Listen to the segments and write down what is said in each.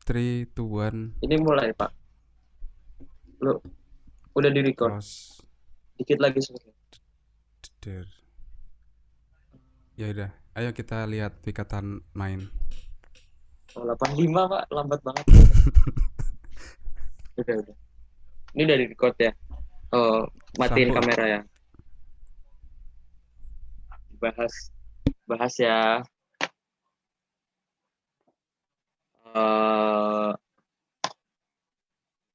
3, 2, 1, Ini mulai, Pak. Lu udah di record. close. Dikit lagi sebenarnya. Der. Ya udah, ayo kita lihat Pikatan main. Oh, 85, Pak. Lambat banget. Udah. Ini udah di record ya. Oh, matiin Sambut. kamera ya. Bahas bahas ya. eh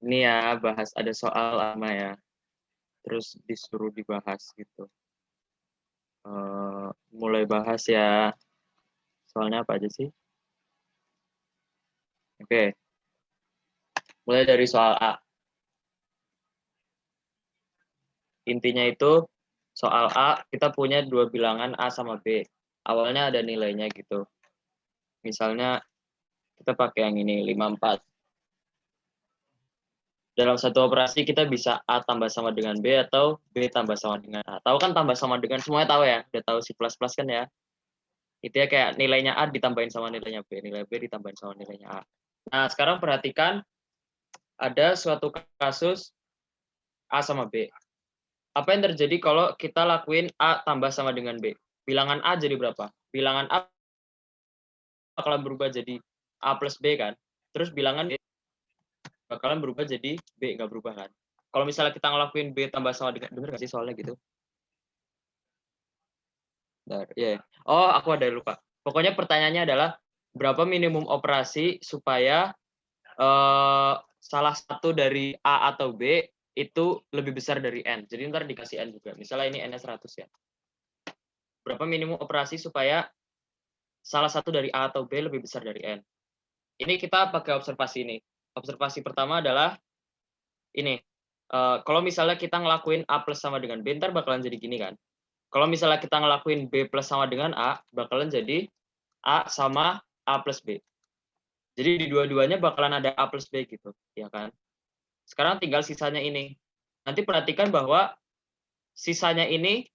ini ya bahas ada soal lama ya. Terus disuruh dibahas gitu. Mulai bahas ya. Soalnya apa aja sih? Oke, mulai dari soal A. Intinya itu soal A kita punya dua bilangan A sama B. Awalnya ada nilainya gitu. Misalnya kita pakai yang ini 54. Dalam satu operasi kita bisa A tambah sama dengan B atau B tambah sama dengan A. Tahu kan tambah sama dengan, semuanya tahu ya, udah tahu C++ kan ya. Itu ya kayak nilainya A ditambahin sama nilainya B, nilai B ditambahin sama nilainya A. Nah, sekarang perhatikan ada suatu kasus A sama B. Apa yang terjadi kalau kita lakuin A tambah sama dengan B? Bilangan A jadi berapa? Bilangan A bakalan berubah jadi A plus B kan? Terus bilangan B bakalan berubah jadi B, nggak berubah kan? Kalau misalnya kita ngelakuin B tambah sama dengan, bener nggak sih soalnya gitu? Bentar, yeah. Oh, aku ada lupa. Pokoknya pertanyaannya adalah berapa minimum operasi supaya salah satu dari A atau B itu lebih besar dari N. Jadi ntar dikasih N juga. Misalnya ini N-nya 100 ya. Berapa minimum operasi supaya salah satu dari A atau B lebih besar dari N. Ini kita pakai observasi ini. Observasi pertama adalah ini. Kalau misalnya kita ngelakuin A plus sama dengan B, ntar bakalan jadi gini kan. Kalau misalnya kita ngelakuin B plus sama dengan A, bakalan jadi A sama A plus B. Jadi di dua-duanya bakalan ada A plus B gitu, ya kan? Sekarang tinggal sisanya ini. Nanti perhatikan bahwa sisanya ini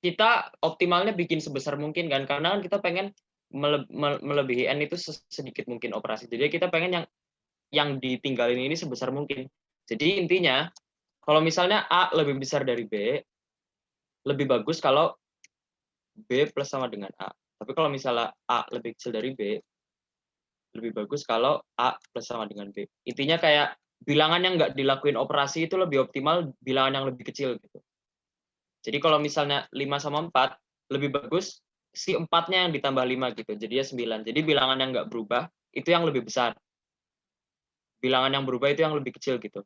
kita optimalnya bikin sebesar mungkin kan, karena kan kita pengen melebihi N itu sedikit mungkin operasi. Jadi kita pengen yang ditinggalin ini sebesar mungkin. Jadi intinya, kalau misalnya A lebih besar dari B, lebih bagus kalau B plus sama dengan A. Tapi kalau misalnya A lebih kecil dari B, lebih bagus kalau A plus sama dengan B. Intinya kayak bilangan yang nggak dilakuin operasi itu lebih optimal bilangan yang lebih kecil gitu. Jadi kalau misalnya 5 sama 4, lebih bagus si 4-nya yang ditambah 5 gitu. Jadinya 9. Jadi bilangan yang nggak berubah itu yang lebih besar. Bilangan yang berubah itu yang lebih kecil gitu.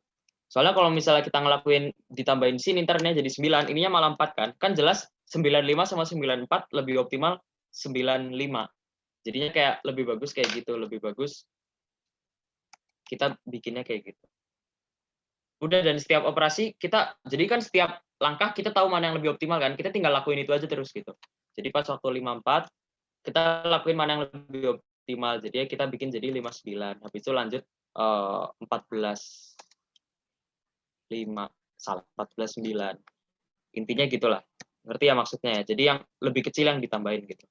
Soalnya kalau misalnya kita ngelakuin ditambahin sini internya jadi 9, ininya malah 4 kan. Kan jelas 95 sama 94 lebih optimal 95. Jadinya kayak lebih bagus kayak gitu, lebih bagus kita bikinnya kayak gitu. Udah, dan setiap operasi kita, jadi kan setiap langkah kita tahu mana yang lebih optimal kan, kita tinggal lakuin itu aja terus gitu. Jadi pas waktu 54, kita lakuin mana yang lebih optimal, jadi kita bikin jadi 59, habis itu lanjut 14 5, salah, 14 9. Intinya gitulah, ngerti ya maksudnya ya, jadi yang lebih kecil yang ditambahin gitu.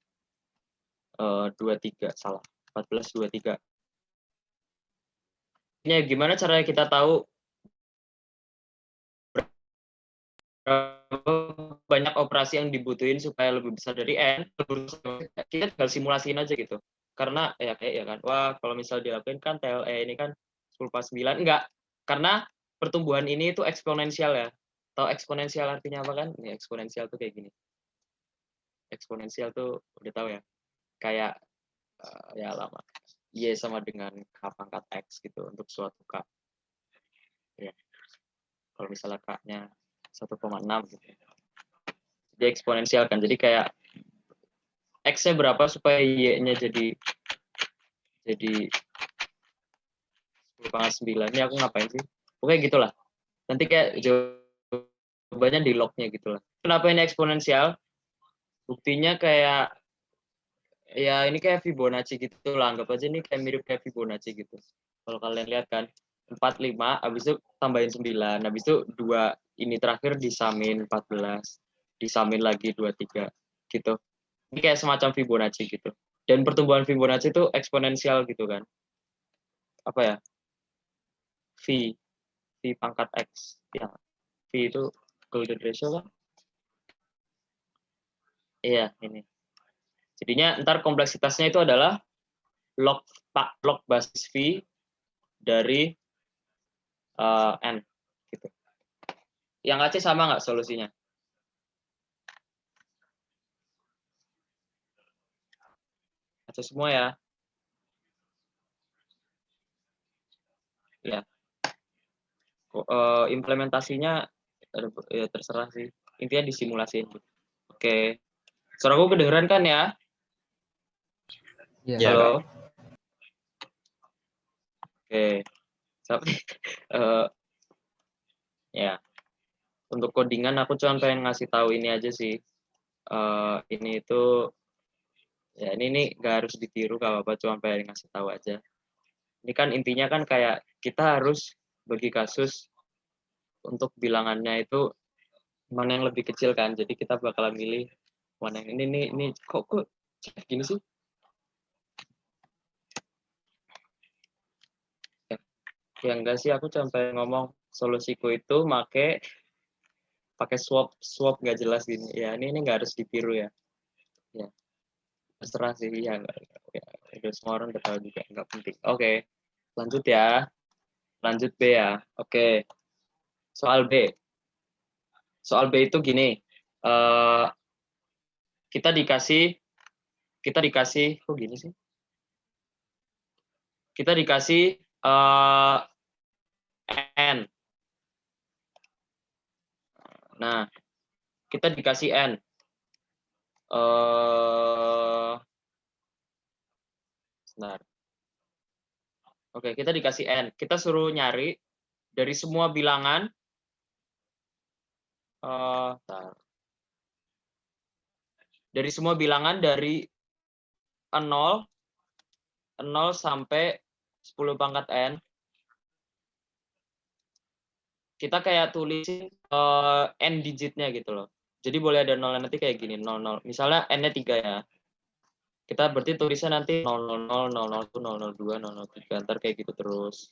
23, salah, 14 23. Ini gimana caranya kita tahu banyak operasi yang dibutuhin supaya lebih besar dari N, kita tinggal simulasiin aja gitu. Karena ya kayak ya kan, wah kalau misal dilakuin kan TLE ini kan 10/9, enggak. Karena pertumbuhan ini itu eksponensial ya. Tahu eksponensial artinya apa kan? Ini eksponensial tuh kayak gini. Eksponensial tuh udah tahu ya. Kayak ya lama. Y sama dengan K pangkat X gitu untuk suatu K. Ya. Kalau misalnya K-nya 1,6 gitu. Jadi eksponensial kan. Jadi kayak X-nya berapa supaya Y-nya jadi 10/9. Ini aku ngapain sih? Pokoknya gitulah. Nanti kayak jawabannya di log-nya gitulah. Kenapa ini eksponensial? Buktinya kayak ya ini kayak Fibonacci gitu lah. Anggap aja ini kayak mirip kayak Fibonacci gitu. Kalau kalian lihat kan 45, habis itu tambahin 9, habis itu 2 ini terakhir disamin 14, disamin lagi 23 gitu. Ini kayak semacam Fibonacci gitu. Dan pertumbuhan Fibonacci itu eksponensial gitu kan. apa ya? V pangkat X. Ya, V itu golden ratio kan? Iya, ini. Jadinya ntar kompleksitasnya itu adalah log basis V dari N. Gitu. Yang AC sama nggak solusinya? AC semua ya. Ya. Implementasinya ya terserah sih. Intinya disimulasiin. Oke. Suaraku kedengeran kan ya? Iya. Ya, Halo. Kak. Oke. Ya. Untuk codingan aku cuma pengen ngasih tahu ini aja sih. Ini itu ya ini nggak harus ditiru, gak apa-apa, cuma pengen ngasih tahu aja. Ini kan intinya kan kayak kita harus bagi kasus untuk bilangannya itu mana yang lebih kecil kan, jadi kita bakalan milih mana yang ini kok gini sih. Ya enggak sih, aku cuma pengen ngomong solusiku itu pakai swap nggak jelas gini ya. Ini nggak harus ditiru ya. Ya terserah sih ya, ya semua orang udah tahu juga, nggak penting. Oke, lanjut ya. Lanjut B ya. Oke. Soal B. Soal B itu gini. Kita dikasih kok gini sih? Kita dikasih N. Nah, kita dikasih N. Sebentar. Oke, kita dikasih N. Kita suruh nyari dari semua bilangan. Dari semua bilangan dari 0 sampai 10 pangkat N. Kita kayak tulisin N digitnya gitu loh. Jadi boleh ada 0 nanti kayak gini, 00. Misalnya N-nya 3 ya. Kita berarti tulisnya nanti 000, 001, 002, 003, ntar kayak gitu terus.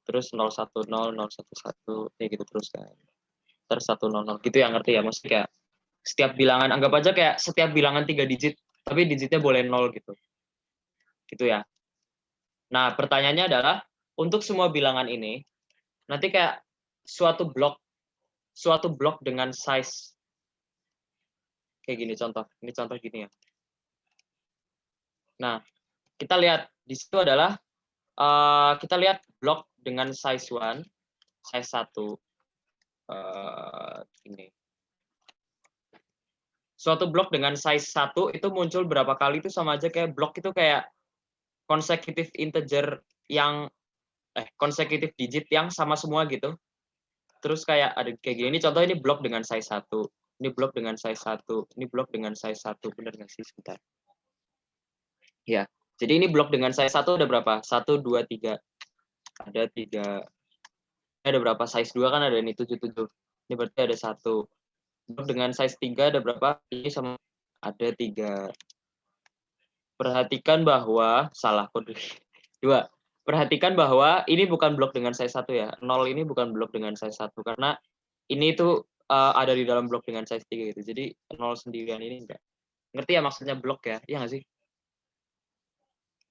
Terus 010, 011, kayak gitu terus kan. Ntar 100, gitu ya, ngerti ya? Maksudnya kayak setiap bilangan, anggap aja kayak setiap bilangan 3 digit, tapi digitnya boleh 0 gitu. Gitu ya. Nah, pertanyaannya adalah, untuk semua bilangan ini, nanti kayak suatu blok dengan size kayak gini contoh. Ini contoh gini ya. Nah, kita lihat di situ adalah kita lihat blok dengan size 1, size 1 ini. Suatu blok dengan size 1 itu muncul berapa kali itu sama aja kayak blok itu kayak consecutive integer yang consecutive digit yang sama semua gitu. Terus kayak ada kayak gini, ini contoh, ini blok dengan size 1, ini blok dengan size 1, ini blok dengan size 1, benar nggak sih? Sebentar. Ya, jadi ini blok dengan size 1 ada berapa? 1, 2, 3. Ada 3. Ada berapa? Size 2 kan ada ini 7, 7. Ini berarti ada 1. Blok dengan size 3 ada berapa? Ini sama ada 3. Perhatikan bahwa, salah kode. 2. Perhatikan bahwa ini bukan blok dengan size 1 ya. 0 ini bukan blok dengan size 1 karena ini tuh ada di dalam blok dengan size 3 gitu. Jadi 0 sendirian ini enggak. Ngerti ya maksudnya blok ya? Iya nggak sih?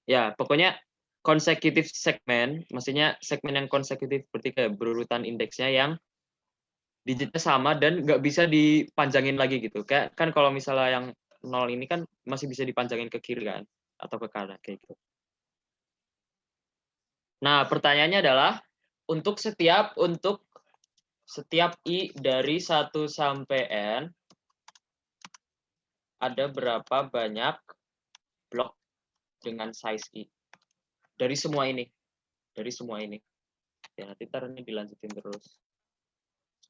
Ya, pokoknya consecutive segmen, maksudnya segmen yang konsekutif berarti kayak berurutan indeksnya yang digitnya sama dan nggak bisa dipanjangin lagi gitu. Kayak kan kalau misalnya yang 0 ini kan masih bisa dipanjangin ke kiri kan atau ke kanan kayak gitu. Nah, pertanyaannya adalah untuk setiap I dari 1 sampai N ada berapa banyak blok dengan size I dari semua ini. Dari semua ini. Ya, nanti ntar ini dilanjutin terus.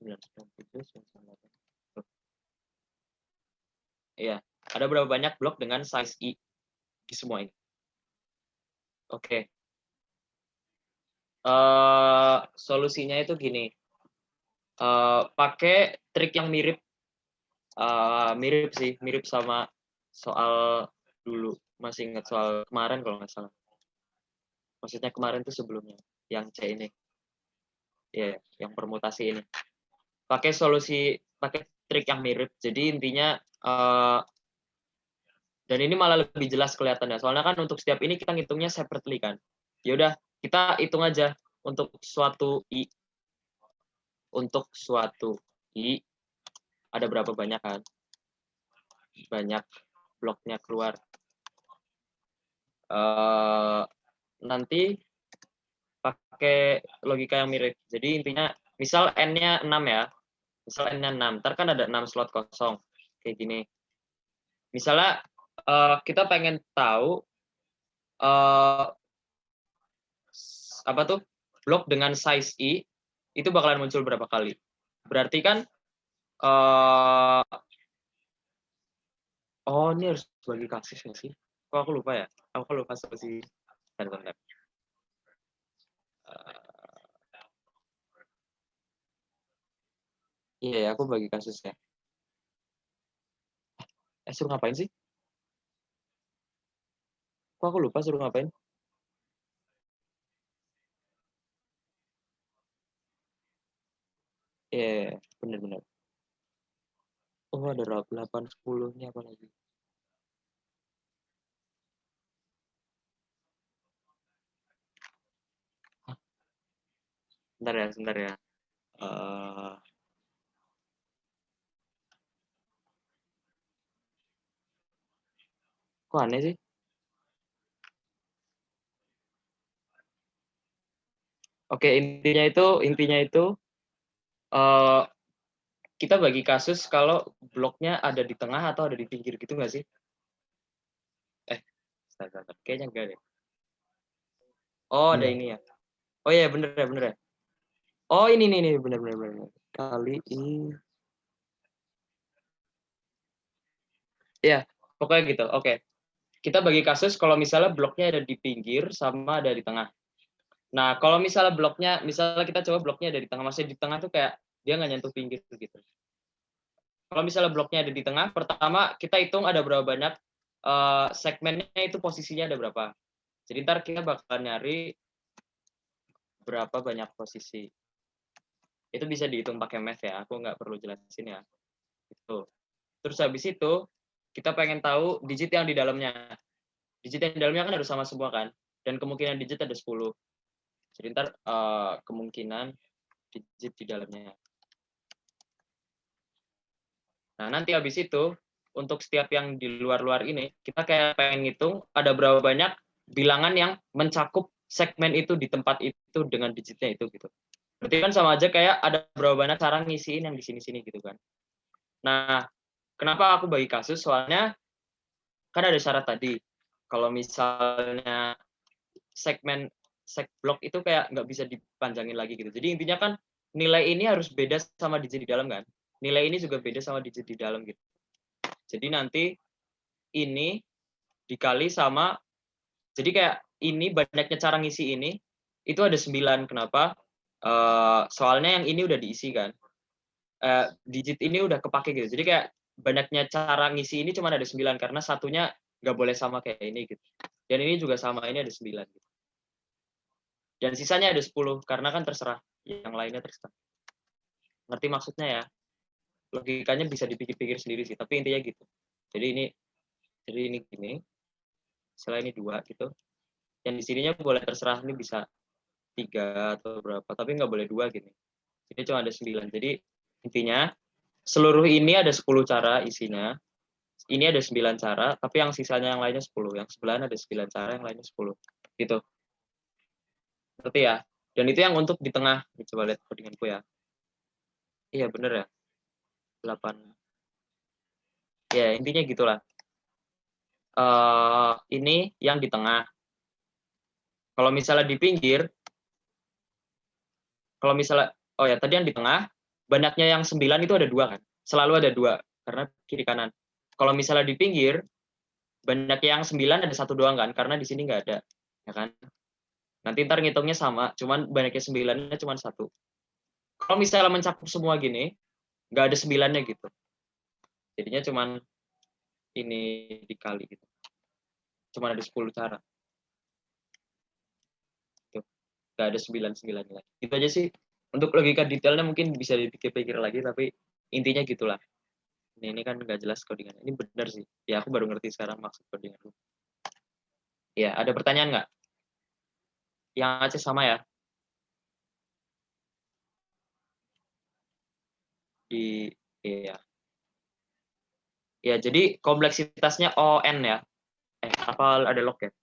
997, 998. Iya, ada berapa banyak blok dengan size I di semua ini? Oke. Solusinya itu gini. Pakai trik yang mirip sih, mirip sama soal dulu. Masih ingat soal kemarin kalau nggak salah. Maksudnya kemarin tuh sebelumnya, yang C ini. Ya, yang permutasi ini. Pakai trik yang mirip. Jadi intinya, dan ini malah lebih jelas kelihatannya. Soalnya kan untuk setiap ini kita ngitungnya separately kan. Ya udah, kita hitung aja untuk suatu I. Untuk suatu I, ada berapa banyak kan? Banyak bloknya keluar. Nanti pakai logika yang mirip. Jadi intinya, misal N-nya 6 ya. Misal N-nya 6, ntar kan ada 6 slot kosong. Kayak gini. Misalnya kita pengen tahu apa tuh blok dengan size I itu bakalan muncul berapa kali. Berarti kan oh ini harus bagi kasus nggak sih? Kok aku lupa ya? Aku lupa sih. Bentar. Iya ya, aku bagi kasus ya. Suruh ngapain sih? Kok aku lupa suruh ngapain? Iya, bener-bener. Oh, ada 8, 10-nya apa lagi? Sebentar ya. Kok aneh sih? Oke, intinya itu kita bagi kasus kalau bloknya ada di tengah atau ada di pinggir gitu nggak sih? Kayaknya enggak deh. Oh, ada ini ya. Oh iya, bener ya. Oh, ini bener. Kali ini. Ya, pokoknya gitu. Oke. Kita bagi kasus kalau misalnya bloknya ada di pinggir sama ada di tengah. Nah, kalau misalnya kita coba bloknya ada di tengah, masih di tengah tuh kayak dia nggak nyentuh pinggir gitu. Kalau misalnya bloknya ada di tengah, pertama kita hitung ada berapa banyak segmennya itu posisinya ada berapa. Jadi ntar kita bakal nyari berapa banyak posisi. Itu bisa dihitung pakai math ya, aku nggak perlu jelasin ya. Itu. Terus habis itu kita pengen tahu digit yang di dalamnya. Digit yang di dalamnya kan harus sama semua kan, dan kemungkinan digit ada 10. Jadi ntar kemungkinan digit di dalamnya. Nah, nanti habis itu untuk setiap yang di luar-luar ini, kita kayak pengen ngitung ada berapa banyak bilangan yang mencakup segmen itu di tempat itu dengan digitnya itu gitu. Berarti kan sama aja kayak ada berapa banyak cara ngisiin yang di sini-sini gitu kan. Nah, kenapa aku bagi kasus? Soalnya kan ada syarat tadi. Kalau misalnya segmen blok itu kayak nggak bisa dipanjangin lagi gitu. Jadi intinya kan nilai ini harus beda sama digit di dalam kan. Nilai ini juga beda sama digit di dalam gitu. Jadi nanti ini dikali sama, jadi kayak ini banyaknya cara ngisi ini, itu ada 9. Kenapa? Soalnya yang ini udah diisi kan. Digit ini udah kepake gitu. Jadi kayak banyaknya cara ngisi ini cuma ada 9 karena satunya nggak boleh sama kayak ini gitu. Dan ini juga sama, ini ada 9 gitu. Dan sisanya ada 10 karena kan terserah, yang lainnya terserah. Ngerti maksudnya ya? Logikanya bisa dipikir-pikir sendiri sih, tapi intinya gitu. Jadi ini gini, setelah ini 2 gitu. Yang di sininya boleh terserah, ini bisa 3 atau berapa, tapi nggak boleh 2 gini. Ini cuma ada 9. Jadi intinya seluruh ini ada 10 cara isinya. Ini ada 9 cara, tapi yang sisanya yang lainnya 10. Yang sebelahnya ada 9 cara, yang lainnya 10. Gitu. Ngerti ya? Dan itu yang untuk di tengah. Coba lihat codinganku ya. Iya, bener ya. 8. Ya, intinya gitulah. Ini yang di tengah. Kalau misalnya di pinggir, kalau misalnya, oh ya, tadi yang di tengah, banyaknya yang 9 itu ada 2 kan? Selalu ada 2, karena kiri kanan. Kalau misalnya di pinggir, banyak yang 9 ada 1 doang kan? Karena di sini nggak ada. Ya kan? Nanti ntar ngitungnya sama, cuman banyaknya 9-nya cuma 1. Kalau misalnya mencakup semua gini, nggak ada 9-nya gitu. Jadinya cuman ini dikali gitu. Cuma ada 10 cara. nggak ada 99 nilai. Itu aja sih. Untuk logika detailnya mungkin bisa dipikir-pikir lagi, tapi intinya gitulah. Ini kan nggak jelas codingannya. Ini benar sih. Ya aku baru ngerti sekarang maksud codingan. Ya, ada pertanyaan nggak? Yang Aceh sama ya? Di iya. Ya, jadi kompleksitasnya ON ya. Apa ada log ya?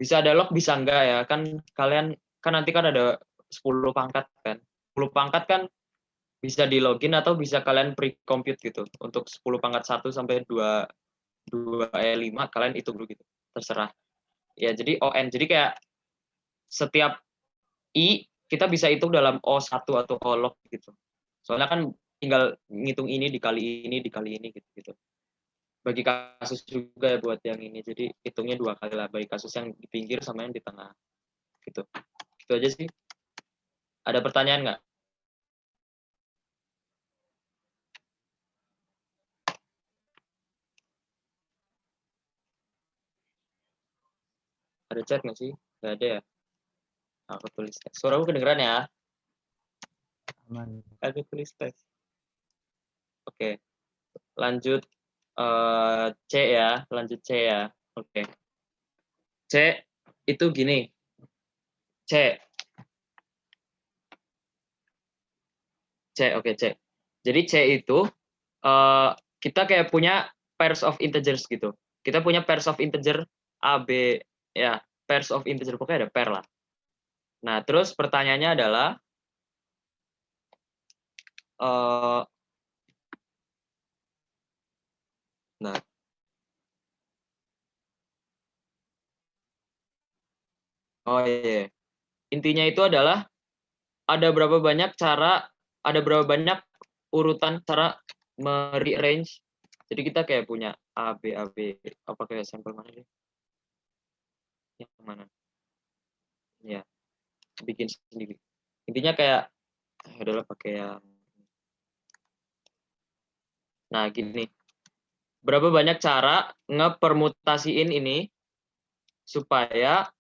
Bisa ada log, bisa enggak ya. Kan kalian kan nanti kan ada 10 pangkat kan. 10 pangkat kan bisa di login atau bisa kalian pre-compute gitu. Untuk 10 pangkat 1 sampai 5 kalian hitung dulu gitu. Terserah. Ya, jadi ON. Jadi kayak setiap I kita bisa hitung dalam O1 atau O log gitu. Soalnya kan tinggal ngitung ini dikali ini gitu. Bagi kasus juga ya buat yang ini. Jadi hitungnya 2 kali lah, bagi kasus yang di pinggir sama yang di tengah gitu. Gitu aja sih. Ada pertanyaan nggak? Ada chat nggak sih? Nggak ada ya? Aku tulis tes. Suara aku kedengeran ya? Aman. Aku tulis tes. Oke. Lanjut C ya. Lanjut C ya. Oke. C itu gini. C. Oke, C. Jadi C itu kita kayak punya pairs of integers gitu. Kita punya pairs of integer A, B, ya, pairs of integer, pokoknya ada pair lah. Nah, terus pertanyaannya adalah, nah, oh iya, intinya itu adalah ada berapa banyak urutan cara merearrange. Jadi kita kayak punya A, B, apa kayak sampel mana deh? Yang mana? Ya, bikin sendiri. Intinya kayak, adalah pakai yang, nah gini, berapa banyak cara ngepermutasiin ini supaya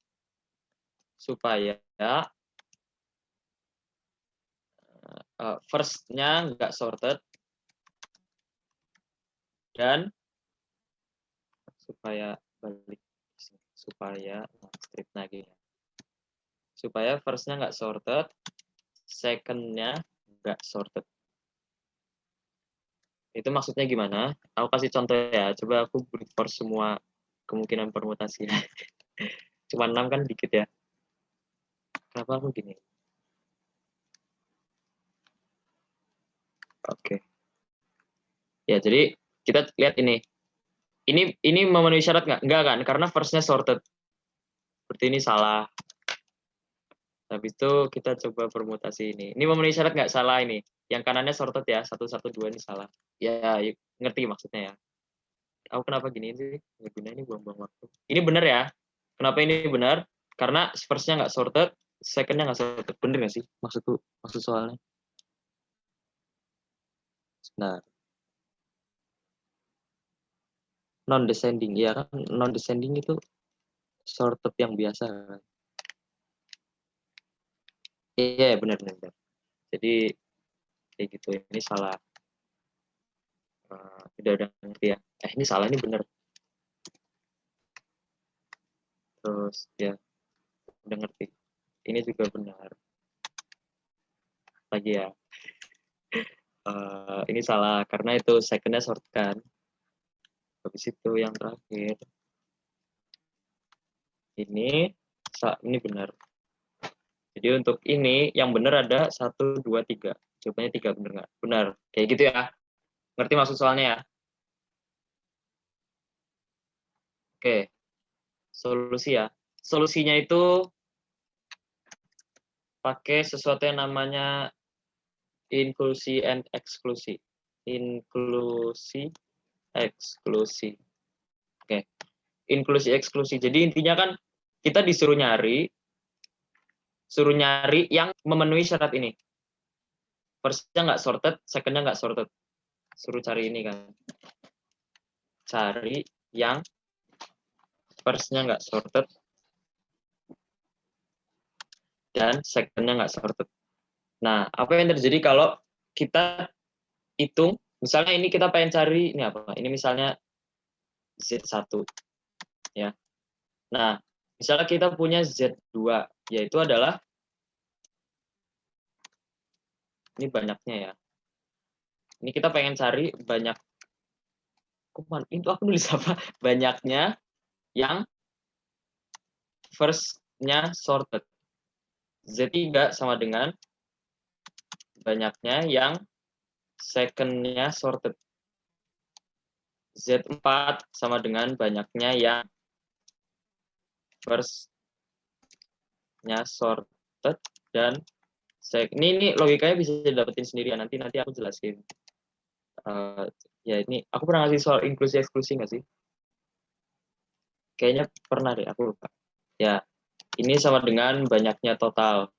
first-nya nggak sorted dan supaya strip lagi ya. Supaya first-nya nggak sorted, second-nya nggak sorted. Itu maksudnya gimana? Aku kasih contoh ya. Coba aku brute force semua kemungkinan permutasinya. Cuma 6 kan dikit ya. Kenapa aku gini? Oke. Ya, jadi kita lihat ini. Ini memenuhi syarat nggak? Nggak kan? Karena first-nya sorted. Berarti ini salah. Habis itu kita coba permutasi ini. Ini memenuhi syarat nggak? Salah ini. Yang kanannya sorted ya. 1, 1, 2 ini salah. Ya, ngerti maksudnya ya. Aku kenapa gini sih? Nggak guna, ini buang-buang waktu. Ini benar ya. Kenapa ini benar? Karena first-nya nggak sorted, second-nya nggak sorted. Bener nggak sih maksud soalnya? Nah, non-descending. Ya kan, non-descending itu sorted yang biasa kan. Iya, benar. Jadi, kayak gitu. Ini salah. Udah ngerti ya. Ini salah, ini benar. Terus, ya, udah ngerti. Ini juga benar. Lagi ya. Ini salah, karena itu second-nya short kan. Habis itu yang terakhir. Ini benar. Jadi untuk ini yang benar ada 1, 2, 3. Jawabannya 3, benar nggak? Benar. Kayak gitu ya. Ngerti maksud soalnya ya? Oke. Solusi ya. Solusinya itu pakai sesuatu yang namanya inklusi and eksklusi. Inklusi, eksklusi. Oke. Inklusi, eksklusi. Jadi intinya kan kita disuruh nyari yang memenuhi syarat ini. First-nya nggak sorted, second-nya nggak sorted. Suruh cari ini kan. Cari yang first-nya nggak sorted, dan second-nya nggak sorted. Nah, apa yang terjadi kalau kita hitung, misalnya ini kita pengen cari, ini apa? Ini misalnya Z1, ya. Nah, misalnya kita punya Z2, yaitu adalah, ini banyaknya ya. Ini kita pengen cari banyak, itu aku nulis apa? Banyaknya yang first-nya sorted. Z3 sama dengan banyaknya yang second-nya sorted. Z4 sama dengan banyaknya yang first-nya sorted dan ini logikanya bisa didapetin sendiri ya, nanti aku jelasin. Ya ini aku pernah ngasih soal inklusi eksklusi nggak sih? Kayaknya pernah deh, aku lupa. Ya, ini sama dengan banyaknya total.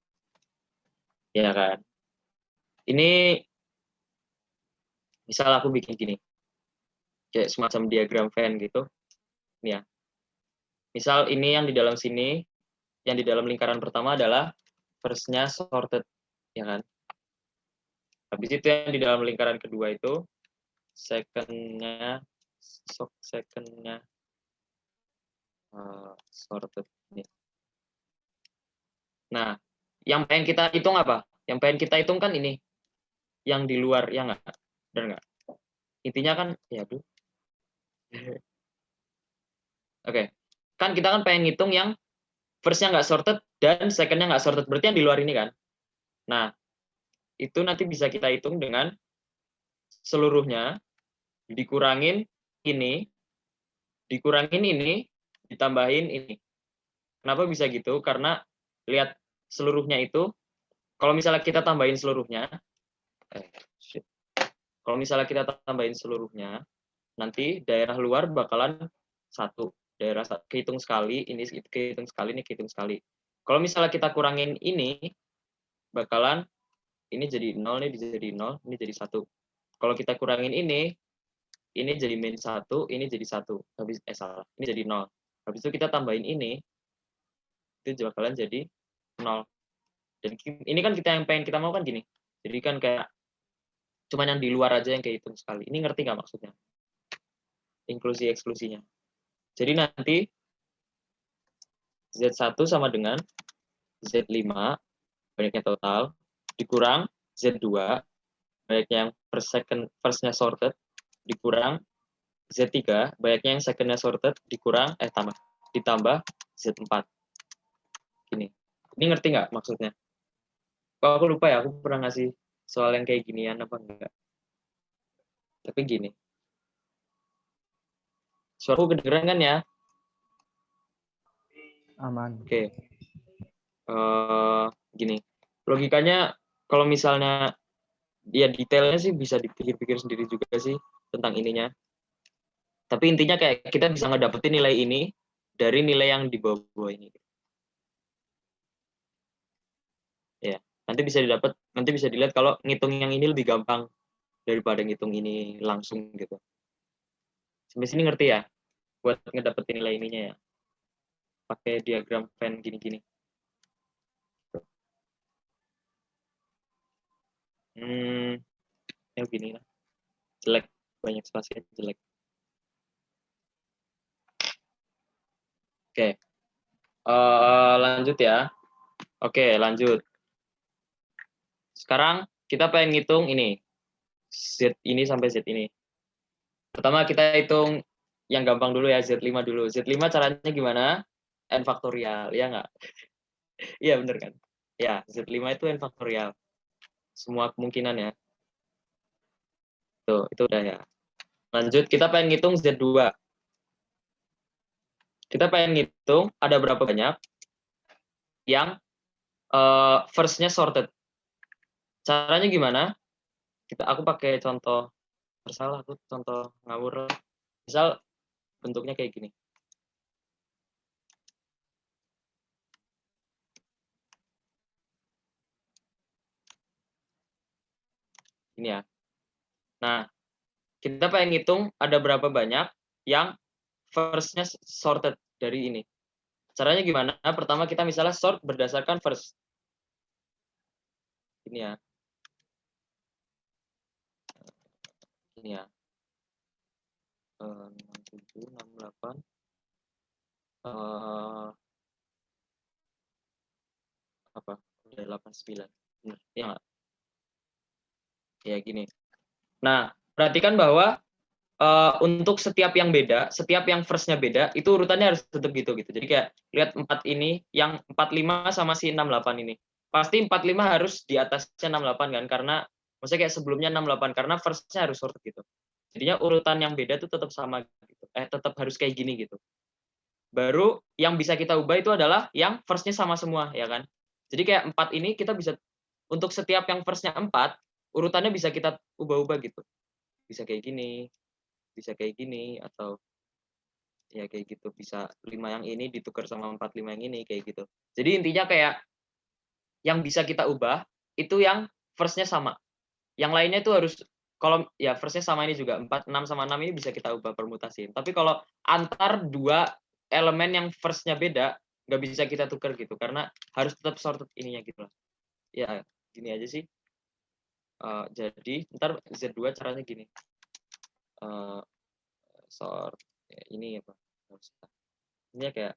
Ya kan? Ini misal aku bikin gini. Kayak semacam diagram Venn gitu. Ini ya. Misal ini yang di dalam sini, yang di dalam lingkaran pertama adalah first-nya sorted, ya kan? Habis itu yang di dalam lingkaran kedua itu second-nya sorted. Nah, yang pengen kita hitung apa? Yang pengen kita hitung kan ini, yang di luar, ya nggak? Benar nggak? Intinya kan, ya aduh. Oke, kan kita kan pengen ngitung yang first-nya nggak sorted dan second-nya nggak sorted, berarti yang di luar ini kan? Nah, itu nanti bisa kita hitung dengan seluruhnya dikurangin ini, ditambahin ini. Kenapa bisa gitu? Karena lihat seluruhnya itu, kalau misalnya kita tambahin seluruhnya, nanti daerah luar bakalan satu. Daerah kehitung sekali, ini kehitung sekali, ini kehitung sekali. Kalau misalnya kita kurangin ini, bakalan ini jadi 0, ini jadi 0, ini jadi 1. Kalau kita kurangin ini jadi min 1, ini jadi 1. Habis salah, ini jadi 0. Habis itu kita tambahin ini, itu bakalan jadi 0. Dan ini kan yang pengen kita mau kan gini. Jadi kan kayak cuma yang di luar aja yang kehitung sekali. Ini ngerti nggak maksudnya? Inklusi eksklusinya. Jadi nanti Z1 sama dengan Z5, banyaknya total, dikurang Z2, banyaknya yang first-nya sorted, dikurang Z3, banyaknya yang second-nya sorted, ditambah Z4. Gini. Ini ngerti nggak maksudnya? Kok aku lupa ya, aku pernah ngasih soal yang kayak ginian apa enggak? Tapi gini. Suaraku kedengeran kan ya? Aman. Oke. Gini. Logikanya kalau misalnya ya detailnya sih bisa dipikir-pikir sendiri juga sih tentang ininya. Tapi intinya kayak kita bisa ngedapetin nilai ini dari nilai yang di bawah ini. Ya, nanti bisa dilihat kalau ngitung yang ini lebih gampang daripada ngitung ini langsung gitu. Sampai sini ngerti ya? Buat ngedapetin nilai ininya ya. Pakai diagram Venn gini-gini. Ya gini lah. Jelek, banyak spasinya jelek. Oke. Lanjut ya. Oke, lanjut. Sekarang kita pengen ngitung ini. Z ini sampai Z ini. Pertama kita hitung yang gampang dulu ya, Z5 dulu. Z5 caranya gimana? N faktorial, ya nggak? Iya bener kan? Ya, Z5 itu N faktorial. Semua kemungkinan ya. Tuh, itu udah ya. Lanjut, kita pengen ngitung Z2. Kita pengen ngitung ada berapa banyak yang first-nya sorted. Caranya gimana? Aku pakai contoh bersalah, aku contoh ngawur. Misal bentuknya kayak gini. Ini ya. Nah, kita pengen ngitung ada berapa banyak yang first-nya sorted dari ini. Caranya gimana? Pertama kita misalnya sort berdasarkan first. Ini ya. Ini ya. 67, 68. Apa? Udah 89. Bener. Ya nggak? Ya gini. Nah, perhatikan bahwa untuk setiap yang beda, setiap yang first-nya beda, itu urutannya harus tetap gitu. Jadi kayak lihat 4 ini, yang 45 sama si 68 ini. Pasti 45 harus di atasnya 68 kan, karena maksudnya kayak sebelumnya 68, karena first-nya harus sorted gitu. Jadinya urutan yang beda itu tetap sama gitu. Tetap harus kayak gini gitu. Baru yang bisa kita ubah itu adalah yang first-nya sama semua, ya kan? Jadi kayak 4 ini kita bisa, untuk setiap yang first-nya 4, urutannya bisa kita ubah-ubah gitu. Bisa kayak gini, atau ya kayak gitu, bisa 5 yang ini ditukar sama 45 yang ini, kayak gitu. Jadi intinya kayak yang bisa kita ubah itu yang first-nya sama. Yang lainnya itu harus, kalau ya first-nya sama ini juga 4, 6 sama 6 ini bisa kita ubah permutasiin. Tapi kalau antar dua elemen yang first-nya beda, nggak bisa kita tukar gitu, karena harus tetap sorted ininya gitu lah. Ya gini aja sih. Jadi ntar Z2 caranya gini. Sort ya, ini apa? Ini kayak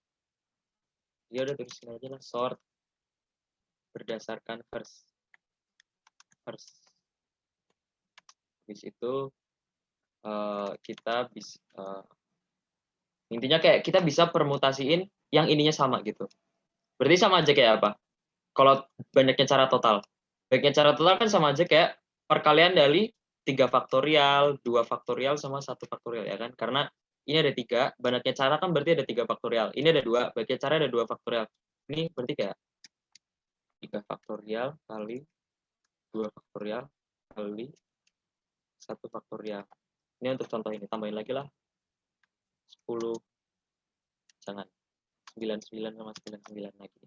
ya udah tulisin aja lah, sort berdasarkan first. Habis itu kita bisa intinya kayak kita bisa permutasiin yang ininya sama gitu. Berarti sama aja kayak apa? Kalau banyaknya cara total. Banyaknya cara total kan sama aja kayak perkalian dari 3 faktorial, 2 faktorial sama 1 faktorial ya kan? Karena ini ada 3, banyaknya cara kan berarti ada 3 faktorial. Ini ada 2, banyaknya cara ada 2 faktorial. Ini berarti kayak 3 faktorial kali 2 faktorial kali 1 faktorial. Ini untuk contoh ini, tambahin lagi lah 10, jangan 99 sama 99 lagi.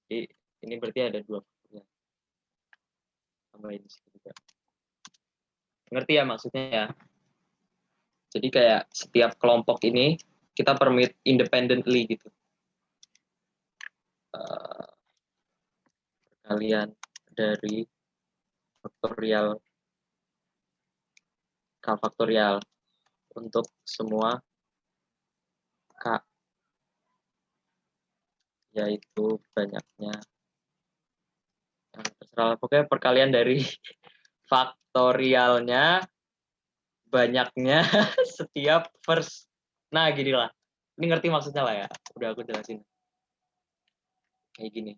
Jadi ini berarti ada 2 faktorial. Tambahin di sini juga. Ngerti ya maksudnya ya? Jadi kayak setiap kelompok ini kita permit independently gitu. Perkalian dari faktorial K faktorial untuk semua K, yaitu banyaknya, terserah, pokoknya perkalian dari faktorialnya banyaknya setiap first. Nah gini lah, ini ngerti maksudnya lah ya, udah aku jelasin kayak gini.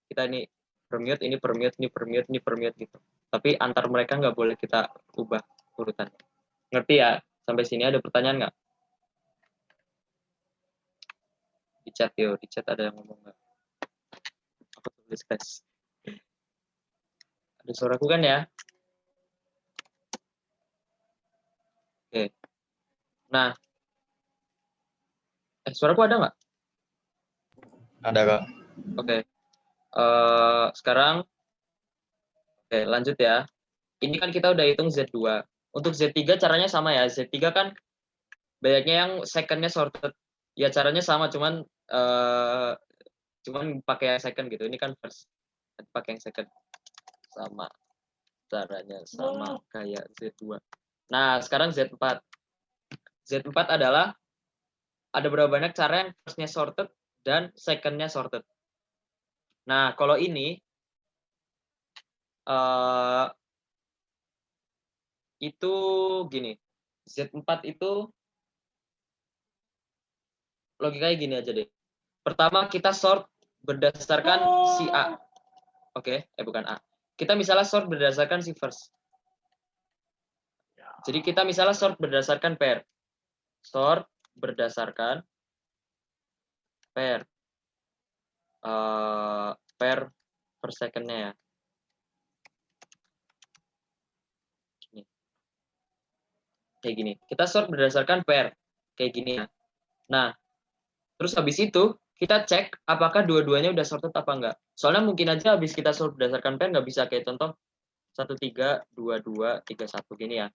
Kita ini permute, ini permute, ini permute, ini permute gitu, tapi antar mereka nggak boleh kita ubah urutan. Ngerti ya? Sampai sini ada pertanyaan nggak? Di chat yo, di chat ada yang ngomong nggak? Aku tulis guys. Ada suaraku kan ya? Oke. Nah, suaraku ada nggak? Ada, Kak. Oke. Sekarang, oke, lanjut ya. Ini kan kita udah hitung Z2. Untuk Z3 caranya sama ya. Z3 kan banyaknya yang second-nya sorted. Ya caranya sama, cuman pakai yang second gitu. Ini kan first. Pakai yang second. Sama. Caranya sama kayak Z2. Nah, sekarang Z4. Z4 adalah ada berapa banyak cara yang first-nya sorted dan second-nya sorted. Nah, kalau ini itu gini. Z4 itu logikanya gini aja deh. Pertama kita sort berdasarkan si A. Oke, bukan A. Kita misalnya sort berdasarkan si first. Jadi kita misalnya sort berdasarkan pair. Sort berdasarkan pair. Pair per second-nya ya. Kayak gini. Kita sort berdasarkan pair. Kayak gini ya. Nah, terus habis itu kita cek apakah dua-duanya udah sorted apa enggak. Soalnya mungkin aja habis kita sort berdasarkan pair nggak bisa, kayak contoh 1, 3, 2, 2, 3, 1 gini ya.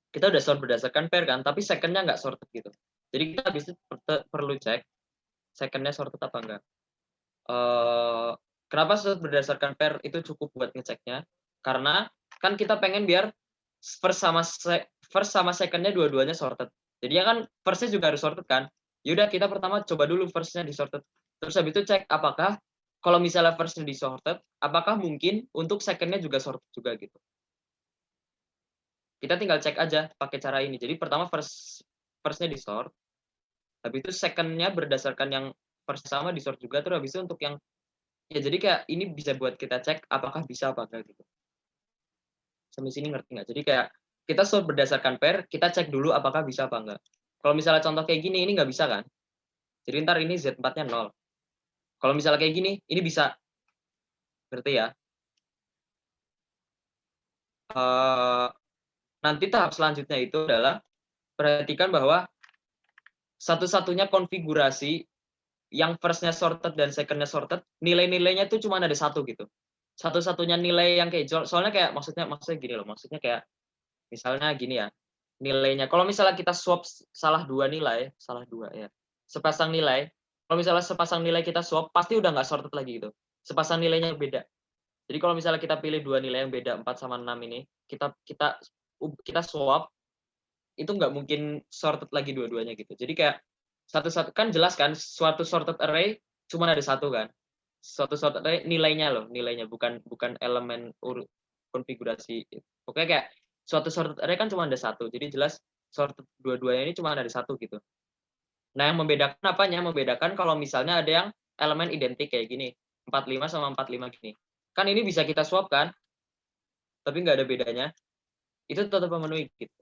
Kita udah sort berdasarkan pair kan, tapi second-nya nggak sorted gitu. Jadi kita habis itu perlu cek second-nya sorted apa enggak. Kenapa sort berdasarkan pair itu cukup buat ngeceknya? Karena kan kita pengen biar first sama second-nya dua-duanya sorted. Jadi ya kan first-nya juga harus sorted kan. Yaudah kita pertama coba dulu first-nya disorted. Terus habis itu cek apakah kalau misalnya first-nya disorted, apakah mungkin untuk second-nya juga sorted juga gitu. Kita tinggal cek aja pakai cara ini. Jadi pertama first-nya disort, habis itu second-nya berdasarkan yang first sama disort juga, terus habis itu untuk yang ya jadi kayak ini bisa buat kita cek apakah bisa apa enggak gitu. Sampai sini ngerti nggak? Jadi kayak kita sort berdasarkan pair, kita cek dulu apakah bisa apa enggak. Kalau misalnya contoh kayak gini, ini nggak bisa kan? Jadi ntar ini Z4-nya 0. Kalau misalnya kayak gini, ini bisa. Ngerti ya? Nanti tahap selanjutnya itu adalah perhatikan bahwa satu-satunya konfigurasi yang first-nya sorted dan second-nya sorted, nilai-nilainya itu cuma ada satu gitu. Satu-satunya nilai yang kayak soalnya kayak maksudnya gini loh, maksudnya kayak misalnya gini ya, nilainya. Kalau misalnya kita swap salah dua ya, sepasang nilai. Kalau misalnya sepasang nilai kita swap, pasti udah nggak sorted lagi gitu. Sepasang nilainya beda. Jadi kalau misalnya kita pilih dua nilai yang beda 4 sama 6 ini, kita swap, itu nggak mungkin sorted lagi dua-duanya gitu. Jadi kayak satu-satu kan jelas kan, suatu sorted array cuma ada satu kan. Suatu sorted array nilainya bukan elemen konfigurasi. Pokoknya kayak suatu sorted array kan cuma ada satu. Jadi jelas sorted dua-duanya ini cuma ada satu gitu. Nah, yang membedakan apanya? Membedakan kalau misalnya ada yang elemen identik kayak gini, 45 sama 45 gini. Kan ini bisa kita swap kan, tapi nggak ada bedanya. Itu tetap memenuhi gitu.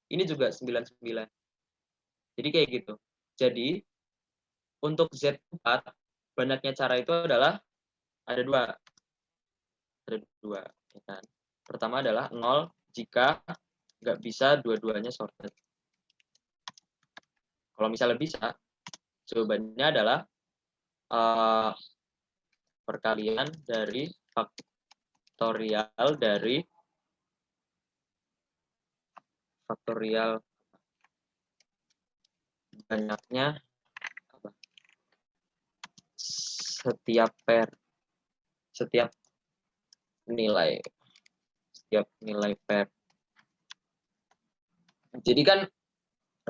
Ini juga 99. Jadi kayak gitu. Jadi untuk Z4 banyaknya cara itu adalah ada dua. Ya kan? Pertama adalah 0 jika nggak bisa dua-duanya sorted. Kalau misalnya bisa, jawabannya adalah perkalian dari faktorial banyaknya setiap nilai pair. Jadi kan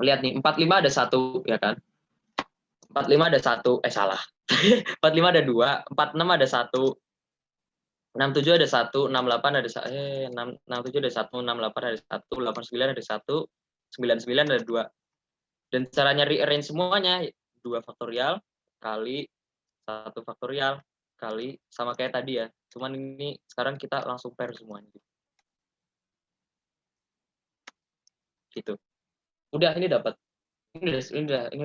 lihat nih, 45 ada satu ya kan? 45 ada satu, salah. 45 ada 2, 46 ada satu, 67 ada satu, 68 ada 67 ada satu, 68 ada satu, 89 ada satu, 99 ada 2. Dan caranya rearrange semuanya 2 faktorial kali 1 faktorial kali sama kayak tadi ya. Cuman ini sekarang kita langsung pair semuanya gitu. Udah ini dapat. Ini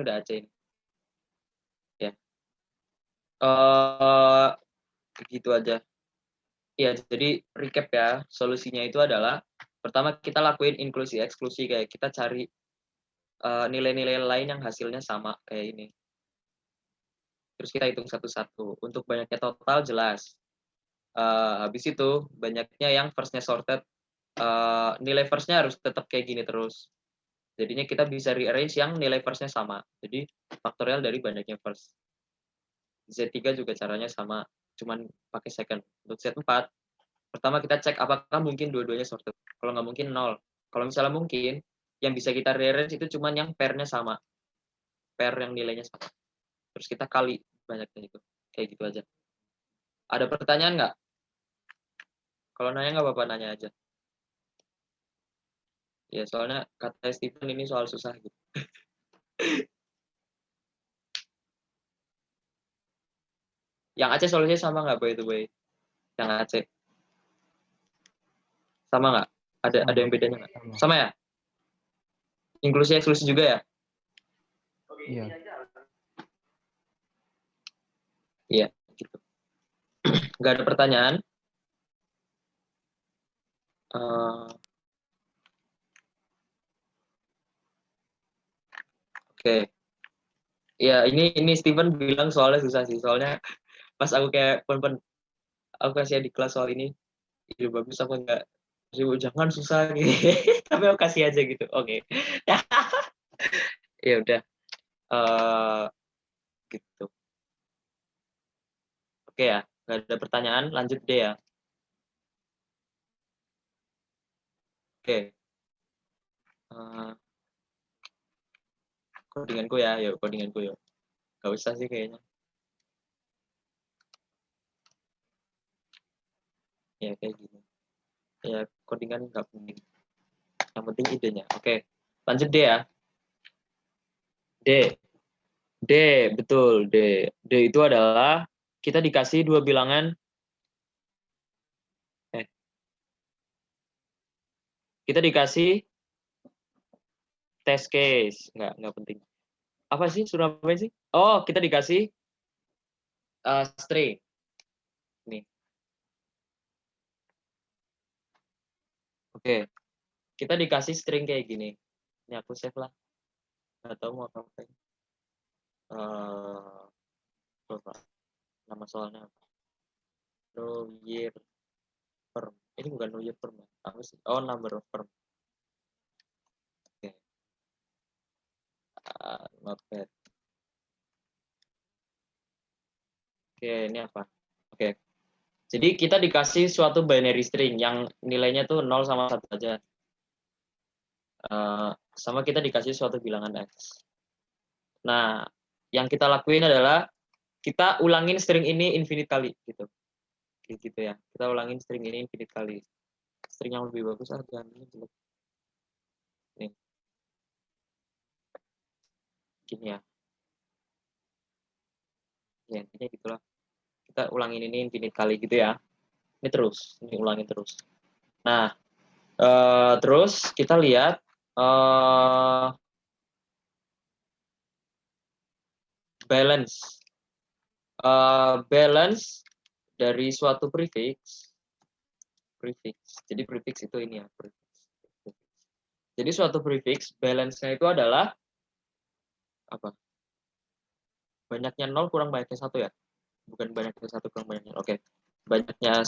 udah AC ini. Ya. Begitu aja. Ya, jadi recap ya. Solusinya itu adalah pertama kita lakuin inklusi eksklusi, kayak kita cari nilai-nilai lain yang hasilnya sama kayak ini. Terus kita hitung satu-satu. Untuk banyaknya total jelas. Habis itu banyaknya yang first-nya sorted, nilai first-nya harus tetap kayak gini terus. Jadinya kita bisa rearrange yang nilai first-nya sama. Jadi faktorial dari banyaknya first. Z3 juga caranya sama, cuman pakai second. Untuk Z4, pertama kita cek apakah mungkin dua-duanya sorted. Kalau nggak mungkin 0. Kalau misalnya mungkin, yang bisa kita rearrange itu cuman yang pair-nya sama. Pair yang nilainya sama. Terus kita kali banyaknya itu. Kayak gitu aja. Ada pertanyaan nggak? Kalau nanya nggak apa-apa, nanya aja. Ya, soalnya kata Stephen ini soal susah gitu. Yang Aceh solusinya sama nggak, by the way? Yang Aceh. Sama nggak? Ada yang bedanya nggak? Sama ya? Inklusi eksklusi juga ya? Iya. Iya, gitu. Nggak ada pertanyaan? Oke. Ya, ini Steven bilang soalnya susah sih. Soalnya pas aku kayak aku kasih di kelas soal ini, ide bagus apa enggak? Jangan susah gitu. Tapi aku kasih aja gitu. Oke. Ya udah. Gitu. Oke ya. Nggak ada pertanyaan, lanjut D ya. Oke. Codinganku ya, yuk codinganku yuk. Gak usah sih kayaknya. Ya kayak gini. Ya codingan nggak penting. Yang penting idenya. Oke, lanjut D ya. D. D, betul. D. D itu adalah kita dikasih dua bilangan. Kita dikasih test case. Nggak penting. Apa sih? Suruh apa sih? Oh, kita dikasih string. Nih. Oke. Kita dikasih string kayak gini. Ini aku save lah. Nggak tahu mau apa. Coba. Nama soalnya apa? No year firm. Ini bukan no year firm. Apa sih? Oh, number of firm. Oke. Not bad. Oke, ini apa? Oke. Jadi kita dikasih suatu binary string yang nilainya tuh 0 sama 1 aja. Sama kita dikasih suatu bilangan X. Nah, yang kita lakuin adalah kita ulangin string ini infinite kali gitu. Gitu ya. Kita ulangin string ini infinite kali. String yang lebih bagus aja ini jelek. Nih. Gini ya. Ya, intinya gitulah. Kita ulangin ini infinite kali gitu ya. Ini terus, ini ulangin terus. Nah, terus kita lihat balance. Balance dari suatu prefix. Jadi prefix itu ini ya. Jadi suatu prefix, balance-nya itu adalah apa? Banyaknya 0 kurang banyaknya 1 ya? Bukan banyaknya 1 kurang banyaknya. Oke. Banyaknya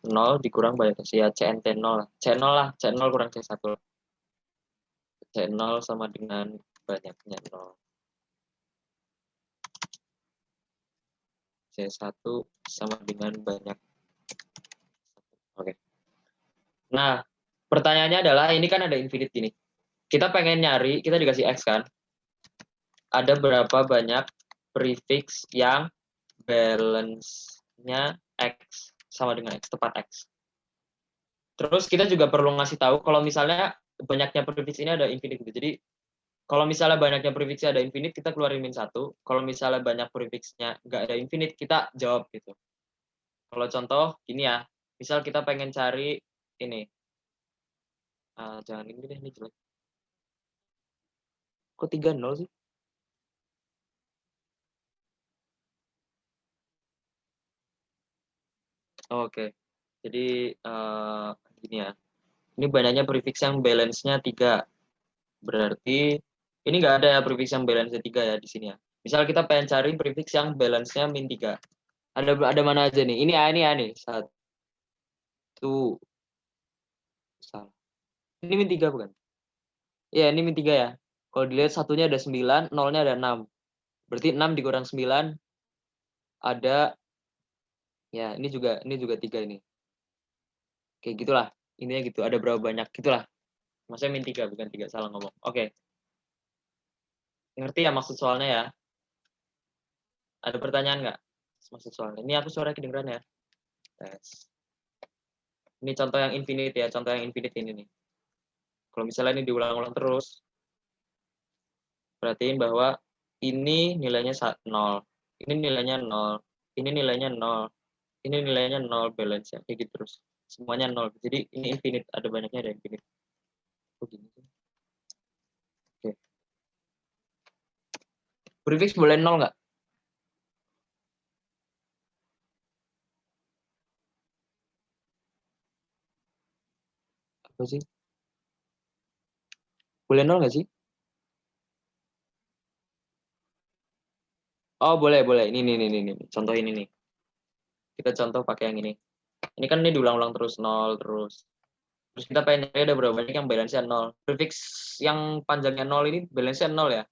0 dikurang banyaknya ya CNT 0 lah. C0 lah, C0 kurang C1. C0 sama dengan banyaknya 0. C1 sama dengan banyak. Oke. Nah, pertanyaannya adalah ini kan ada infinite gini. Kita pengen nyari, kita dikasih X kan. Ada berapa banyak prefix yang balance-nya X sama dengan X, tepat X. Terus kita juga perlu ngasih tahu kalau misalnya banyaknya prefix ini ada infinite gitu. Jadi kalau misalnya banyaknya prefixnya ada infinite, kita keluarin min 1. Kalau misalnya banyak prefixnya nggak ada infinite, kita jawab gitu. Kalau contoh gini ya, misal kita pengen cari ini. Jangan ini deh, ini jelek. Kok 3-0 sih? Oke. Jadi gini ya. Ini banyaknya prefix yang balance-nya 3. Berarti ini nggak ada ya prefix yang balance-nya 3 ya di sini ya. Misal kita pengen cari prefix yang balance-nya min 3. Ada mana aja nih? Ini ya nih. 1. Salah. Ini min 3 bukan? Ya, ini min 3 ya. Kalau dilihat satunya ada 9, nolnya ada 6. Berarti 6 dikurang 9 ada ya, ini juga 3 ini. Kayak gitulah. Intinya gitu. Ada berapa banyak gitulah. Maksudnya min 3 bukan 3, salah ngomong. Oke. Ngerti ya maksud soalnya ya? Ada pertanyaan nggak? Maksud soalnya. Ini aku suara kedengeran ya. Tes. Ini contoh yang infinite ya, contoh yang infinite ini nih. Kalau misalnya ini diulang-ulang terus, perhatiin bahwa ini nilainya 0, ini nilainya 0, ini nilainya 0, ini nilainya 0 balance ya, kayak gitu terus. Semuanya 0. Jadi ini infinite, ada banyaknya ada infinite. Begini. Oke. Prefix boleh 0 nggak? Apa sih? Boleh 0 nggak sih? Oh, boleh. Ini. Contoh ini nih. Kita contoh pakai yang ini. Ini kan ini diulang-ulang terus 0 terus. Terus kita pengen nyari ada berapa banyak yang balance-nya 0. Prefix yang panjangnya 0 ini balance-nya 0 ya.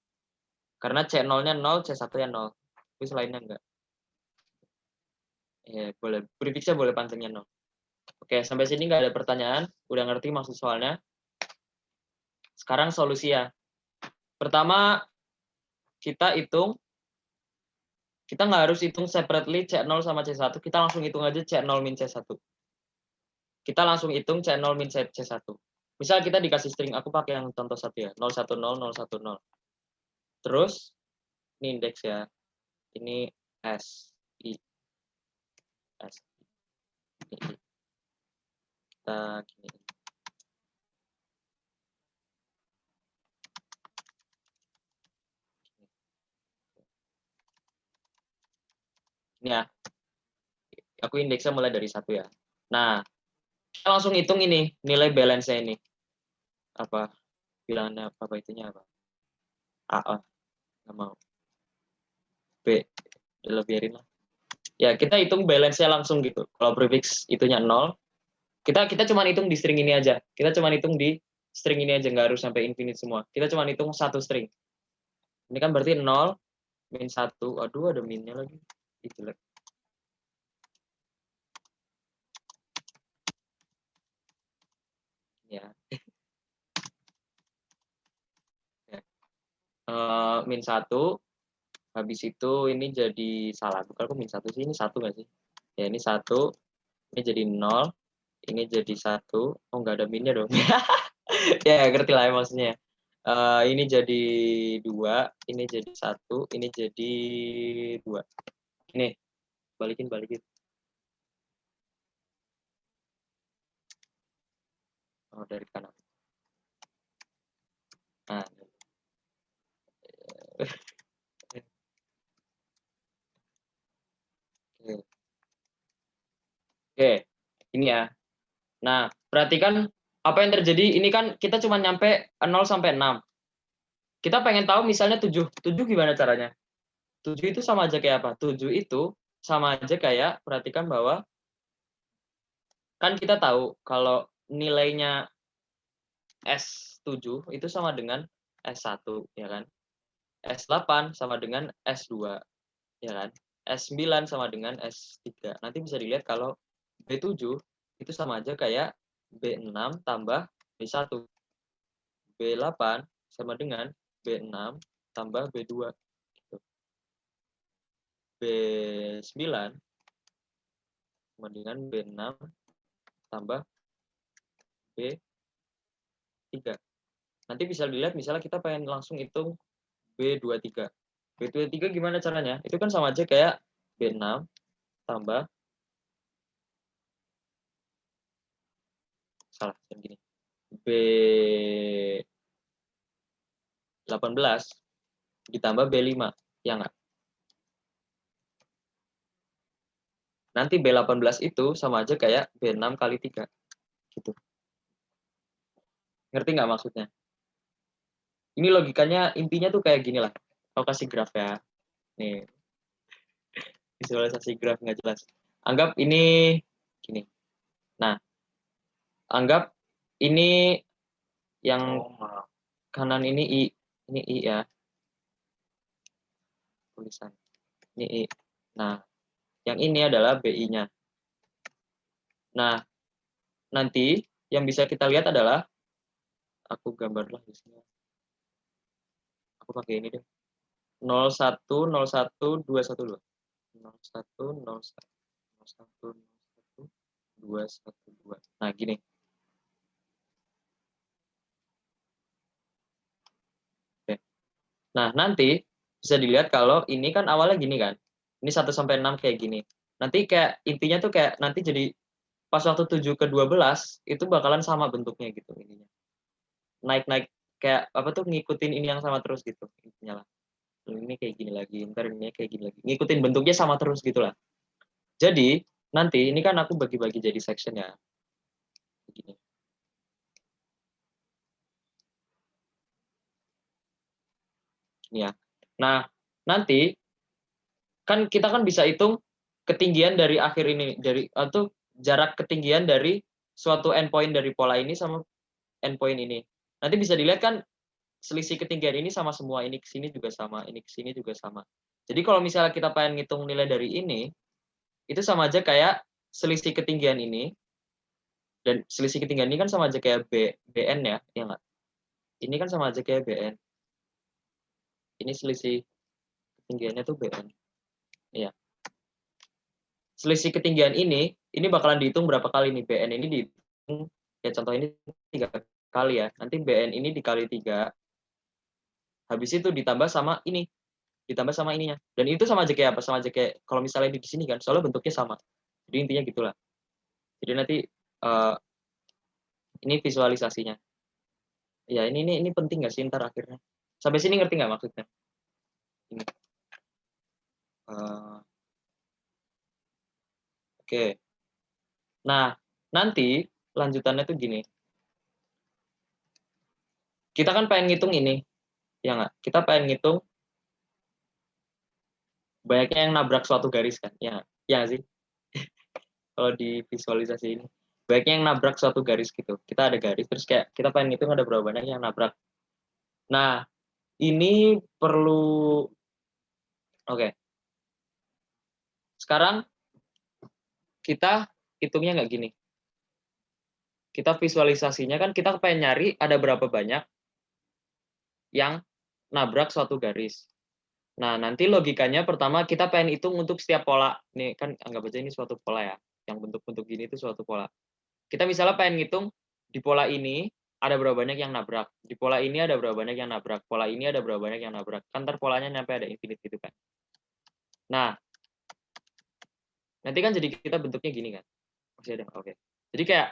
Karena C0-nya 0, C1-nya 0. Tapi selainnya enggak. Ya, boleh. Prefixnya boleh panjangnya 0. Oke, sampai sini nggak ada pertanyaan. Udah ngerti maksud soalnya. Sekarang solusi ya. Pertama, kita hitung. Kita nggak harus hitung separately C0 sama C1. Kita langsung hitung aja C0 min C1. Kita langsung hitung C0 min C1. Misal kita dikasih string. Aku pakai yang contoh 1 ya. 010, 010. Terus, ini indeks ya. Ini S, I. S, I. Kita gini. Ini ya. Aku indeksnya mulai dari 1 ya. Nah, kita langsung hitung ini. Nilai balance-nya ini. Apa? Bilangannya apa itunya apa? A. Nggak mau. B. Udah biarin lah. Ya, kita hitung balance-nya langsung gitu. Kalau prefix itunya 0. Kita cuma hitung di string ini aja. Kita cuma hitung di string ini aja. Nggak harus sampai infinite semua. Kita cuma hitung satu string. Ini kan berarti 0 min 1. Aduh, ada minnya lagi. Itu lah. Ya. Min 1. Habis itu ini jadi salah. Bukan aku min 1 sih. Ini 1 nggak sih? Ya, ini 1. Ini jadi 0. Ini jadi 1. Oh, nggak ada minnya dong. Ya, ngerti lah ya maksudnya. Ini jadi 2. Ini jadi 1. Ini jadi 2. Ini. Balikin. Oh, dari kanan. Nah. Oke, ini ya. Nah, perhatikan apa yang terjadi. Ini kan kita cuma nyampe 0 sampai 6. Kita pengen tahu misalnya 7. 7 gimana caranya? 7 itu sama aja kayak apa? 7 itu sama aja kayak, perhatikan bahwa kan kita tahu kalau nilainya S7 itu sama dengan S1, ya kan? S8 sama dengan S2, ya kan? S9 sama dengan S3. Nanti bisa dilihat kalau B7 itu sama aja kayak B6 tambah B1. B8 sama dengan B6 tambah B2. Gitu. B9 sama dengan B6 tambah B3. Nanti bisa dilihat misalnya kita pengen langsung hitung B23. B23 gimana caranya? Itu kan sama aja kayak B6 tambah salah gini. B18 ditambah B5, ya enggak? Nanti B18 itu sama aja kayak B6 kali 3. Gitu. Ngerti nggak maksudnya? Ini logikanya, intinya tuh kayak gini lah. Aku kasih graf ya. Nih. Visualisasi graf nggak jelas. Anggap ini gini. Nah, anggap ini yang kanan ini I. Ini I ya. Tulisan. Ini I. Nah, yang ini adalah BI-nya. Nah, nanti yang bisa kita lihat adalah, aku gambarlah di sini. Aku pakai ini deh. 01, 01, 212. 01, 01, 01, 01, 212. Nah, gini. Oke. Nah, nanti bisa dilihat kalau ini kan awalnya gini kan. Ini 1 sampai 6 kayak gini. Nanti kayak intinya tuh kayak nanti jadi pas waktu 7 ke 12 itu bakalan sama bentuknya gitu ininya. Naik-naik kayak apa tuh ngikutin ini yang sama terus gitu intinya lah. Ini kayak gini lagi, ntar ini kayak gini lagi. Ngikutin bentuknya sama terus gitulah. Jadi, nanti ini kan aku bagi-bagi jadi section ya. Begini. Ini ya. Nah, nanti kan kita kan bisa hitung ketinggian dari akhir ini dari atau jarak ketinggian dari suatu endpoint dari pola ini sama endpoint ini. Nanti bisa dilihat kan selisih ketinggian ini sama semua, ini ke sini juga sama, ini ke sini juga sama. Jadi kalau misalnya kita pengen ngitung nilai dari ini, itu sama aja kayak selisih ketinggian ini, dan selisih ketinggian ini kan sama aja kayak BN ya, ya nggak? Ini kan sama aja kayak BN. Ini selisih ketinggiannya tuh BN. Iya. Selisih ketinggian ini bakalan dihitung berapa kali nih? BN ini dihitung, ya contoh ini 3 kali ya. Nanti BN ini dikali 3, habis itu ditambah sama ini, ditambah sama ininya. Dan itu sama aja kayak apa? Sama aja kayak kalau misalnya di sini kan, soalnya bentuknya sama. Jadi intinya gitulah. Jadi nanti ini visualisasinya. Ya ini penting nggak sih ntar akhirnya? Sampai sini ngerti nggak maksudnya? Ini. Oke. Nah, nanti lanjutannya tuh gini. Kita kan pengen ngitung ini, ya nggak? Kita pengen ngitung banyaknya yang nabrak suatu garis kan, ya nggak sih? Kalau di visualisasi ini, banyaknya yang nabrak suatu garis gitu. Kita ada garis, terus kayak kita pengen ngitung ada berapa banyak yang nabrak. Nah, ini perlu, oke. Sekarang kita hitungnya nggak gini. Kita visualisasinya kan kita pengen nyari ada berapa banyak yang nabrak suatu garis. Nah, nanti logikanya pertama kita pengen hitung untuk setiap pola. Nih kan anggap aja ini suatu pola ya. Yang bentuk-bentuk gini itu suatu pola. Kita misalnya pengen ngitung di pola ini ada berapa banyak yang nabrak. Di pola ini ada berapa banyak yang nabrak. Pola ini ada berapa banyak yang nabrak. Kan ntar polanya sampai ada infinite gitu kan. Nah, nanti kan jadi kita bentuknya gini kan. Masih ada. Oke. Jadi kayak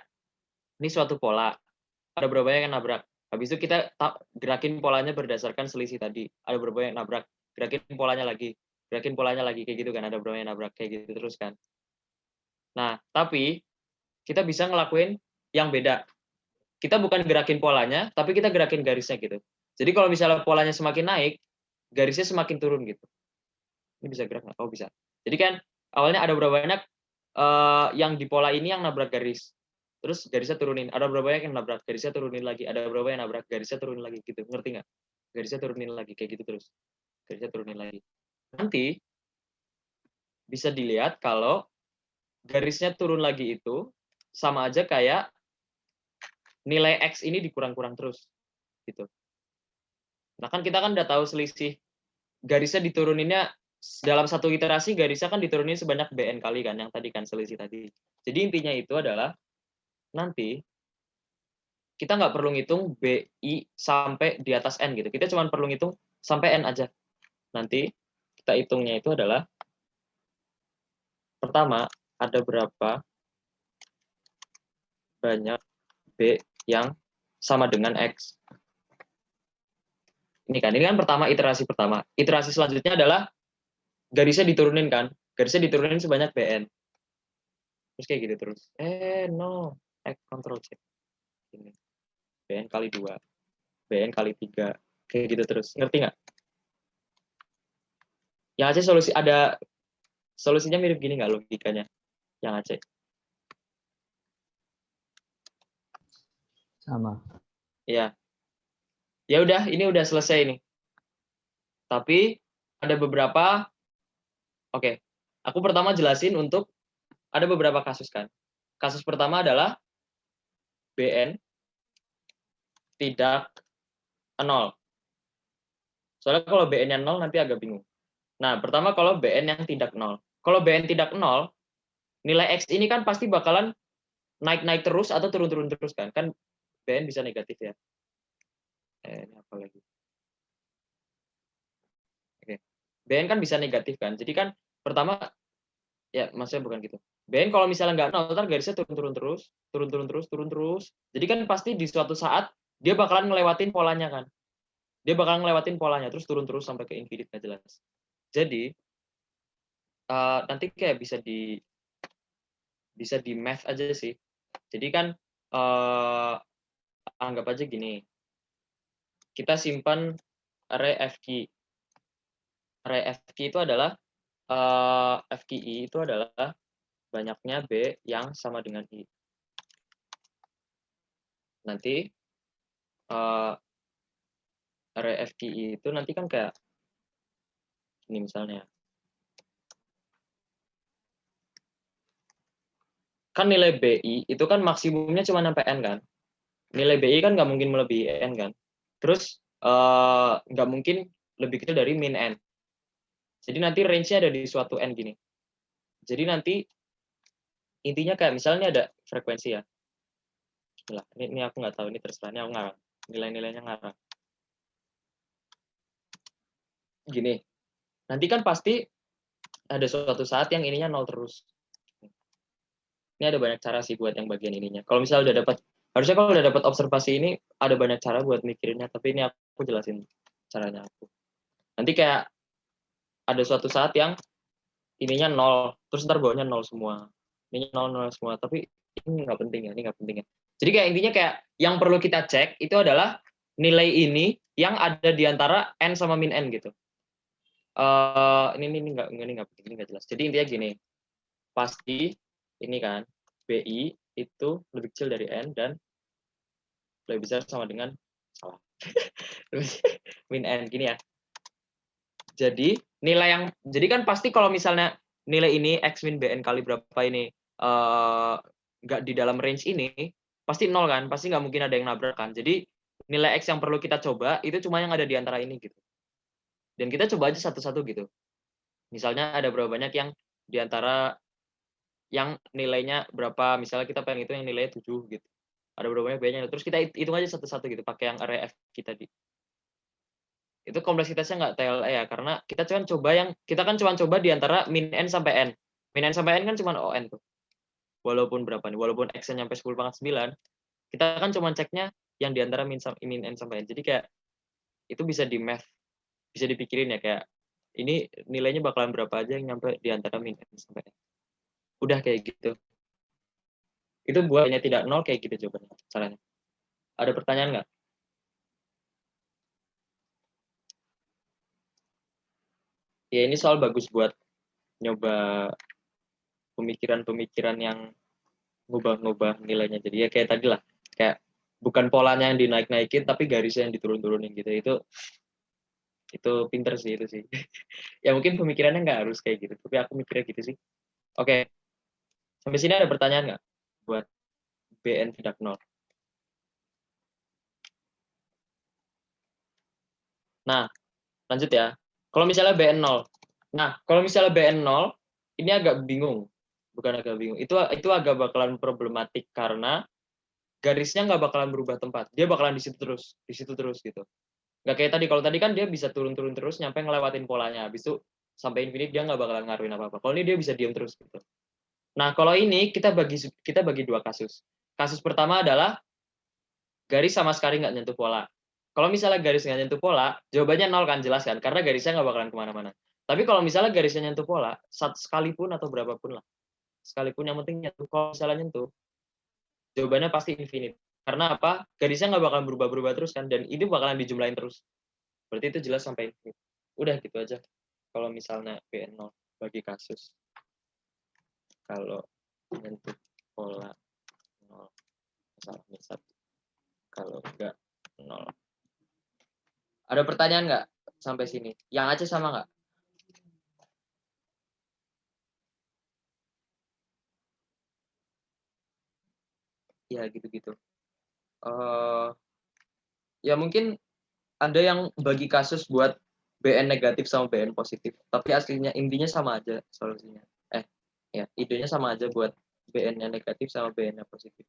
ini suatu pola. Ada berapa banyak yang nabrak. Habis itu kita gerakin polanya berdasarkan selisih tadi. Ada berapa banyak yang nabrak. Gerakin polanya lagi. Gerakin polanya lagi kayak gitu kan. Ada berapa yang nabrak kayak gitu terus kan. Nah, tapi kita bisa ngelakuin yang beda. Kita bukan gerakin polanya, tapi kita gerakin garisnya gitu. Jadi kalau misalnya polanya semakin naik, garisnya semakin turun gitu. Ini bisa gerak nggak? Oh bisa. Jadi kan awalnya ada berapa banyak yang di pola ini yang nabrak garis. Terus garisnya turunin. Ada berapa banyak yang nabrak, garisnya turunin lagi. Ada berapa yang nabrak, garisnya turunin lagi gitu. Ngerti nggak? Garisnya turunin lagi kayak gitu terus. Garisnya turunin lagi. Nanti bisa dilihat kalau garisnya turun lagi itu sama aja kayak nilai X ini dikurang-kurang terus gitu. Nah kan kita kan udah tahu selisih garisnya dituruninnya dalam satu iterasi garisnya kan diturunin sebanyak BN kali kan yang tadi kan selisih tadi. Jadi intinya itu adalah nanti kita nggak perlu ngitung BI sampai di atas N gitu. Kita cuma perlu ngitung sampai N aja. Nanti kita hitungnya itu adalah pertama ada berapa banyak B yang sama dengan X. Ini kan pertama, iterasi pertama. Iterasi selanjutnya adalah garisnya diturunin kan. Garisnya diturunin sebanyak BN. Terus kayak gitu terus. No. Ctrl C. Ini. BN kali 2. BN kali 3. Kayak gitu terus. Ngerti nggak? Yang Aceh solusinya mirip gini nggak logikanya? Yang Aceh. Sama. Iya. Ya udah, ini udah selesai nih. Tapi ada beberapa, oke. Aku pertama jelasin untuk ada beberapa kasus kan. Kasus pertama adalah BN tidak 0. Soalnya kalau BN-nya 0 nanti agak bingung. Nah, pertama kalau BN yang tidak 0. Kalau BN tidak 0, nilai X ini kan pasti bakalan naik-naik terus atau turun-turun terus kan. Kan BN bisa negatif ya. Ini apa lagi? Oke. BN kan bisa negatif kan. Jadi kan pertama, ya maksudnya bukan gitu. BN kalau misalnya nggak 0, ntar garisnya turun-turun terus, turun-turun terus, turun terus. Jadi kan pasti di suatu saat dia bakalan ngelewatin polanya kan. Dia bakalan ngelewatin polanya, terus turun terus sampai ke infinite nggak jelas. Jadi, nanti kayak bisa di math aja sih. Jadi kan anggap aja gini. Kita simpan array FQ. Array FQ itu adalah FQI itu adalah banyaknya B yang sama dengan I. Nanti array FQI itu nanti kan kayak ini misalnya. kan nilai BI itu kan maksimumnya cuma sampai N kan. Nilai BI kan nggak mungkin melebihi N kan. Terus nggak mungkin lebih kecil dari min N. Jadi nanti range-nya ada di suatu N gini. Jadi nanti intinya kayak misalnya ada frekuensi ya. Lah, ini aku nggak tahu, ini terserah, ini aku ngarang. Nilai-nilainya ngarang. Gini, nanti kan pasti ada suatu saat yang ininya nol terus. Ini ada banyak cara sih buat yang bagian ininya. Kalau misalnya udah dapat, harusnya kalau udah dapat observasi ini ada banyak cara buat mikirinnya, tapi ini aku jelasin caranya aku. Nanti kayak ada suatu saat yang ininya nol, terus ntar bawahnya nol semua. Ininya nol semua, tapi ini nggak penting ya, ini nggak penting ya. Jadi kayak intinya kayak yang perlu kita cek itu adalah nilai ini yang ada di antara N sama min N gitu. Ini nggak penting, ini nggak jelas. Jadi intinya gini, pasti ini kan BI itu lebih kecil dari N dan lebih besar sama dengan salah min N gini ya. Jadi jadi kan pasti kalau misalnya nilai ini X min BN kali berapa ini nggak di dalam range ini, pasti nol kan, pasti nggak mungkin ada yang nabrak kan. Jadi nilai X yang perlu kita coba itu cuma yang ada di antara ini gitu. Dan kita coba aja satu-satu gitu. Misalnya ada berapa banyak yang di antara yang nilainya berapa, misalnya kita pengen itu yang nilainya 7 gitu. Ada berapa banyak B-nya, terus kita hitung aja satu-satu gitu, pakai yang array F kita di. Itu kompleksitasnya nggak TLE ya, karena kita kan coba di antara min N sampai N. Min N sampai N kan cuma ON tuh. Walaupun berapa nih, walaupun X-nya nyampe 10⁻9, kita kan cuma ceknya yang di antara min N sampai N. Jadi kayak itu bisa di math, bisa dipikirin ya, kayak ini nilainya bakalan berapa aja yang nyampe di antara min N sampai N. Udah kayak gitu. Itu buatnya tidak nol kayak gitu jawabannya, caranya. Ada pertanyaan nggak? Ya ini soal bagus buat nyoba pemikiran-pemikiran yang ngubah-ngubah nilainya. Jadi ya kayak tadi lah, kayak bukan polanya yang dinaik-naikin, tapi garisnya yang diturun-turunin gitu. Itu pinter sih itu sih. Ya mungkin pemikirannya nggak harus kayak gitu, tapi aku mikirnya gitu sih. Oke, sampai sini ada pertanyaan nggak buat BN tidak nol? Nah, lanjut ya. Kalau misalnya BN 0. Nah, kalau misalnya BN 0, ini agak bingung. Bukan agak bingung. Itu agak bakalan problematik karena garisnya nggak bakalan berubah tempat. Dia bakalan di situ terus gitu. Nggak kayak tadi. Kalau tadi kan dia bisa turun-turun terus nyampe ngelewatin polanya. Habis itu sampai infinite dia nggak bakalan ngaruhin apa-apa. Kalau ini dia bisa diam terus gitu. Nah, kalau ini kita bagi dua kasus. Kasus pertama adalah garis sama sekali nggak nyentuh pola. Kalau misalnya garis nggak nyentuh pola, jawabannya nol kan, jelas kan? Karena garisnya nggak bakalan kemana-mana. Tapi kalau misalnya garisnya nyentuh pola, sekalipun atau berapapun lah, sekalipun yang penting nyentuh, kalau misalnya nyentuh, jawabannya pasti infinite. Karena apa? Garisnya nggak bakalan berubah-berubah terus kan, dan ini bakalan dijumlahin terus. Berarti itu jelas sampai infinite. Udah gitu aja. Kalau misalnya BN 0 bagi kasus. Kalau nyentuh pola 0, misalnya 1. Kalau enggak 0. Ada pertanyaan nggak sampai sini? Yang Aceh sama nggak? Ya gitu-gitu. Ya mungkin ada yang bagi kasus buat BN negatif sama BN positif, tapi aslinya intinya sama aja solusinya. Ya idenya sama aja buat BN-nya negatif sama BN-nya positif.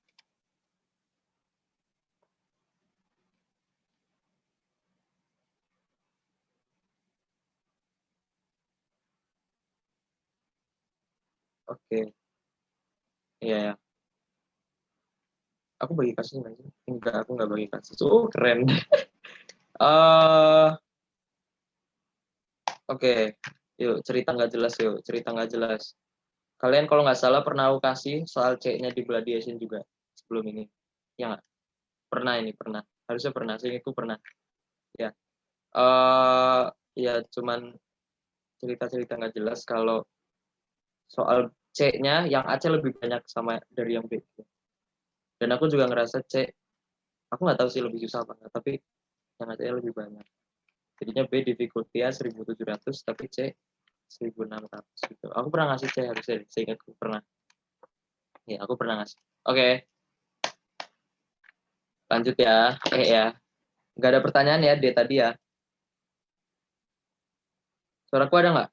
Oke, iya ya. Aku bagi kasus nggak sih? Enggak, aku nggak bagi kasus. Oh keren. Oke, yuk cerita nggak jelas yuk, cerita nggak jelas. Kalian kalau nggak salah pernah aku kasih soal C-nya di Gladiation juga sebelum ini. Ya nggak? Pernah ini, pernah. Harusnya pernah, sih itu pernah. Ya. Ya cuman cerita-cerita nggak jelas kalau soal C-nya yang A C lebih banyak sama dari yang B. Dan aku juga ngerasa C, aku nggak tahu sih lebih susah apa enggak, tapi yang A C lebih banyak. Jadinya B difficulty-nya 1700, tapi C 1600 gitu. Aku pernah ngasih C harusnya, saya ingat pernah. Ya, aku pernah ngasih. Oke, lanjut ya. Ya. Nggak ada pertanyaan ya, D tadi ya. Suaraku ada nggak?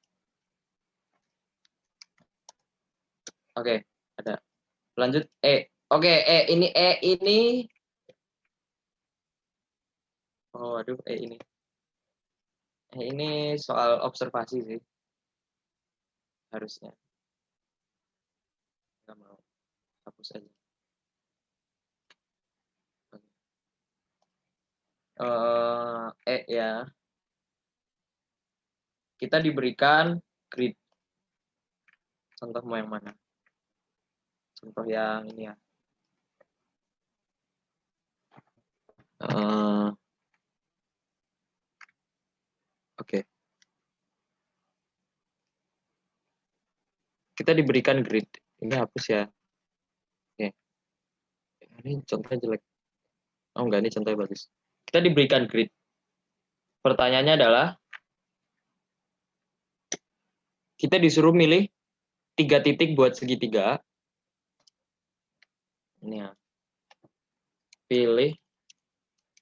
Oke, ada. Lanjut Oke, ini. Oh, aduh, ini. Ini soal observasi sih harusnya. Nggak mau hapus aja. Ya. Kita diberikan grid. Contoh mau yang mana? Contoh yang ini ya. Oke. Kita diberikan grid. Ini hapus ya. Oke. Ini contohnya jelek. Oh enggak, ini contohnya bagus. Kita diberikan grid. Pertanyaannya adalah, kita disuruh milih 3 titik buat segitiga. Ini ya. Pilih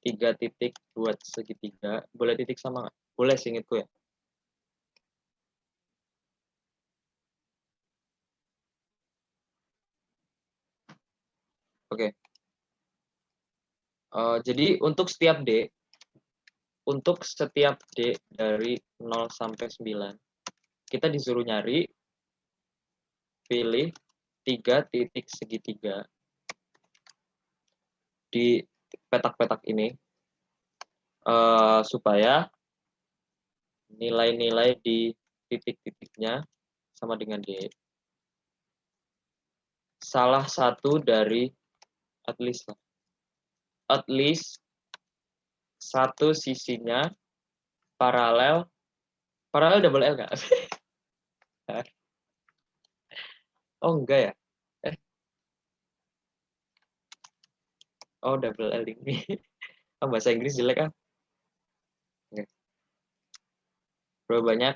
3 titik buat segitiga. Boleh titik sama nggak? Boleh, seingetku ya. Oke. Jadi untuk setiap D dari 0 sampai 9, kita disuruh nyari, pilih 3 titik segitiga di petak-petak ini, supaya nilai-nilai di titik-titiknya sama dengan D. Salah satu dari at least satu sisinya paralel double L nggak? Oh enggak ya? Oh double L ini. Oh, bahasa Inggris jelek ah. Oke. Berapa banyak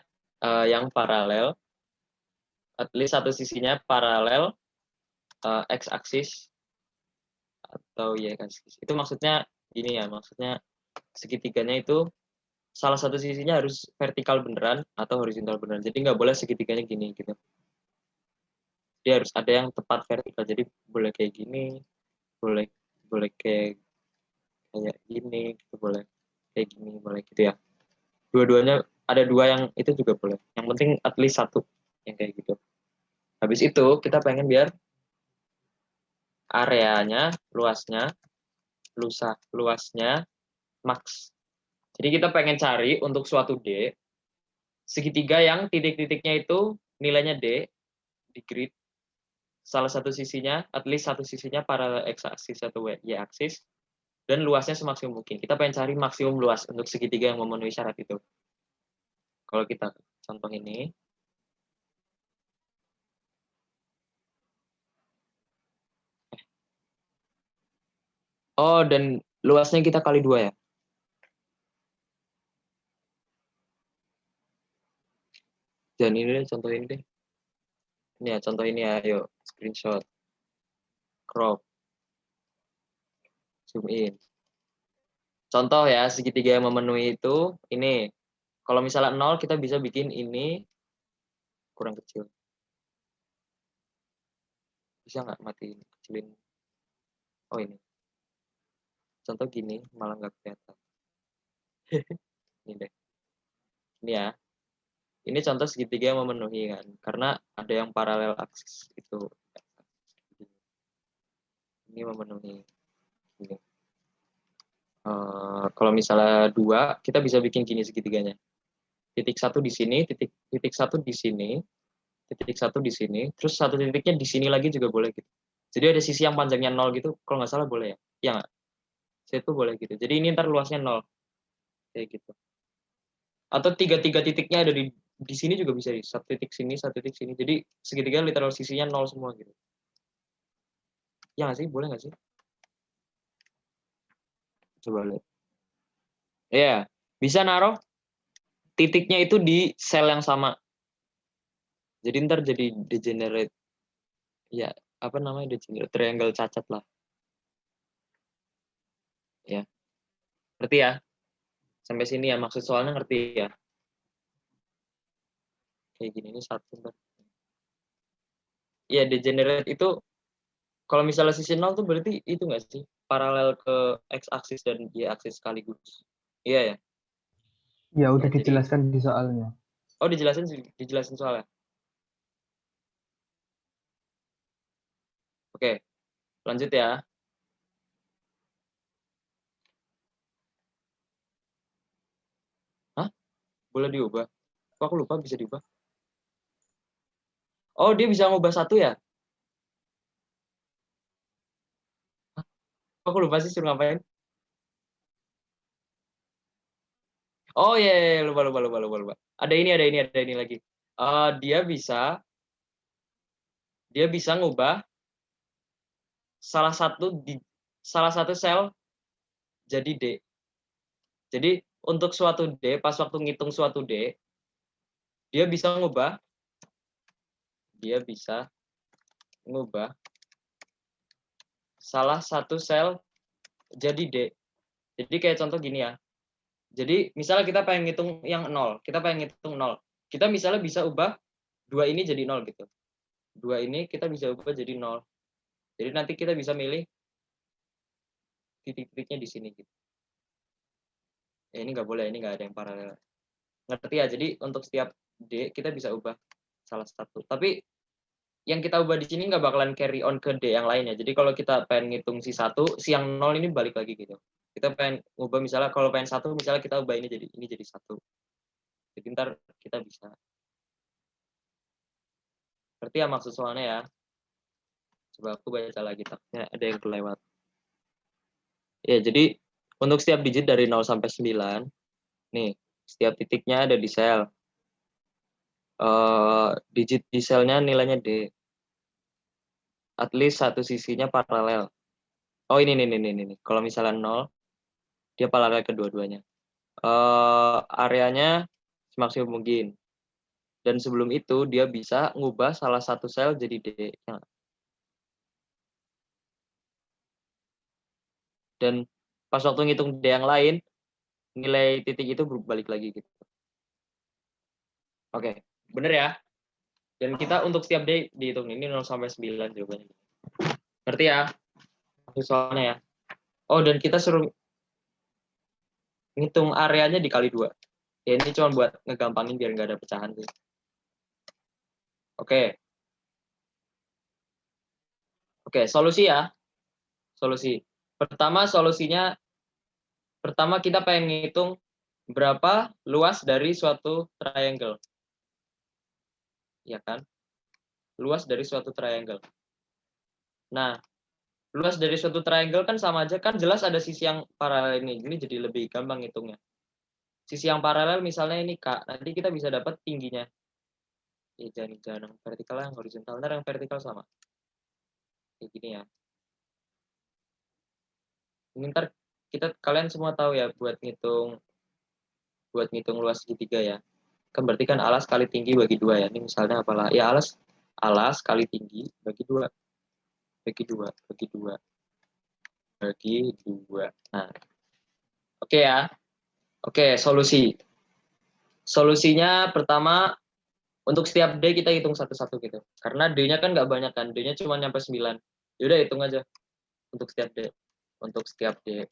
yang paralel? At least satu sisinya paralel x aksis atau y aksis. Itu maksudnya gini ya, maksudnya segitiganya itu salah satu sisinya harus vertikal beneran atau horizontal beneran. Jadi nggak boleh segitiganya gini gitu. Dia harus ada yang tepat vertikal. Jadi boleh kayak gini, boleh kayak gini, gitu, boleh kayak gini, boleh gitu ya. Dua-duanya ada 2 yang itu juga boleh. Yang penting at least 1 yang kayak gitu. Habis itu kita pengen biar areanya, luasnya max. Jadi kita pengen cari untuk suatu D, segitiga yang titik-titiknya itu nilainya D di grid, salah satu sisinya, at least satu sisinya paralel x aksis atau y aksis, dan luasnya semaksimum mungkin. Kita pengen cari maksimum luas untuk segitiga yang memenuhi syarat itu. Kalau kita contoh ini, oh dan luasnya kita kali 2 ya. Dan ini deh, contoh ini deh. Ini ya, contoh ini ya, ayo screenshot, crop, zoom in. Contoh ya, segitiga yang memenuhi itu, ini. Kalau misalnya 0, kita bisa bikin ini kurang kecil. Bisa nggak matiin, kecilin? Oh ini. Contoh gini, malah nggak kelihatan. Ini deh. Ini ya. Ini contoh segitiga yang memenuhi kan. Karena ada yang paralel aksis itu. Ini memenuhi. Ini. Kalau misalnya 2, kita bisa bikin gini segitiganya. Titik 1 di sini, titik 1 di sini, titik 1 di sini, terus satu titiknya di sini lagi juga boleh gitu. Jadi ada sisi yang panjangnya 0 gitu, kalau nggak salah boleh ya. Iya nggak? Itu boleh gitu. Jadi ini ntar luasnya 0. Kayak gitu. Atau tiga titiknya ada di sini juga bisa. Satu titik sini, satu titik sini. Jadi segitiga literal sisinya 0 semua gitu. Ya nggak sih? Boleh nggak sih? Coba lihat. Ya, bisa naruh titiknya itu di sel yang sama. Jadi ntar jadi degenerate. Ya, apa namanya, degenerate triangle cacat lah. Ya, ngerti ya? Sampai sini ya, maksud soalnya ngerti ya? Kayak gini, ini satu. Ya, degenerate itu, kalau misalnya sisi 0 tuh berarti itu nggak sih? Paralel ke x-aksis dan y-aksis sekaligus. Iya ya? Ya udah Ya, jadi, dijelaskan di soalnya. oh dijelasin soalnya. Oke, lanjut ya. Hah? Boleh diubah? Kok aku lupa bisa diubah? Oh, dia bisa ngubah satu ya? Kok aku lupa sih suruh ngapain? Oh iya, iya, iya, lupa. Ada ini lagi. Dia bisa ngubah salah satu sel jadi D. Jadi untuk suatu D, pas waktu ngitung suatu D, dia bisa ngubah salah satu sel jadi D. Jadi kayak contoh gini ya. Jadi misalnya kita pengen ngitung yang 0, kita pengen ngitung 0. Kita misalnya bisa ubah 2 ini jadi 0 gitu. 2 ini kita bisa ubah jadi 0. Jadi nanti kita bisa milih titik-titiknya di sini gitu. Ya ini nggak boleh, ini nggak ada yang paralel. Ngerti ya? Jadi untuk setiap D kita bisa ubah salah satu. Tapi yang kita ubah di sini nggak bakalan carry on ke D yang lainnya. Jadi kalau kita pengen ngitung si 1, si yang 0 ini balik lagi gitu. Kita pengen ubah misalnya kalau pengen 1, misalnya kita ubah ini jadi 1. Jadi ntar kita bisa. Ngerti ya maksud soalnya ya? Coba aku baca lagi, takutnya ada yang kelewat. Ya, jadi untuk setiap digit dari 0 sampai 9, nih, setiap titiknya ada di sel. Digit di selnya nilainya D. At least satu sisinya paralel. Oh, ini. Kalau misalnya 0, dia paralel kedua-duanya. Areanya semaksimum mungkin. Dan sebelum itu, dia bisa ngubah salah satu sel jadi D. Dan pas waktu ngitung D yang lain, nilai titik itu berbalik lagi gitu. Oke, bener ya? Dan kita untuk setiap D dihitung ini 0 sampai 9 jawabannya. Ngerti ya? Soalnya ya. Oh, dan kita suruh ngitung areanya dikali 2. Ya ini cuma buat ngegampangin biar nggak ada pecahan sih. Oke. Oke, solusi ya. Solusi. Pertama kita pengen ngitung berapa luas dari suatu triangle. Ya kan? Luas dari suatu triangle. Nah, luas dari suatu triangle kan sama aja, kan jelas ada sisi yang paralel ini. Ini jadi lebih gampang ngitungnya. Sisi yang paralel misalnya ini K, nanti kita bisa dapat tingginya. Ya, jangan yang vertikal, yang horizontal. Ntar yang vertikal sama. Kayak gini ya. Ini ntar kalian semua tahu ya buat ngitung luas segitiga ya. Kan berarti kan alas kali tinggi bagi 2 ya. Ini misalnya apalah? Ya alas kali tinggi bagi 2. Bagi 2. Nah, oke ya. Oke, solusi. Solusinya pertama, untuk setiap D kita hitung satu-satu gitu. Karena D-nya kan nggak banyak kan. D-nya cuma nyampe 9. Yaudah hitung aja untuk setiap D. Untuk setiap D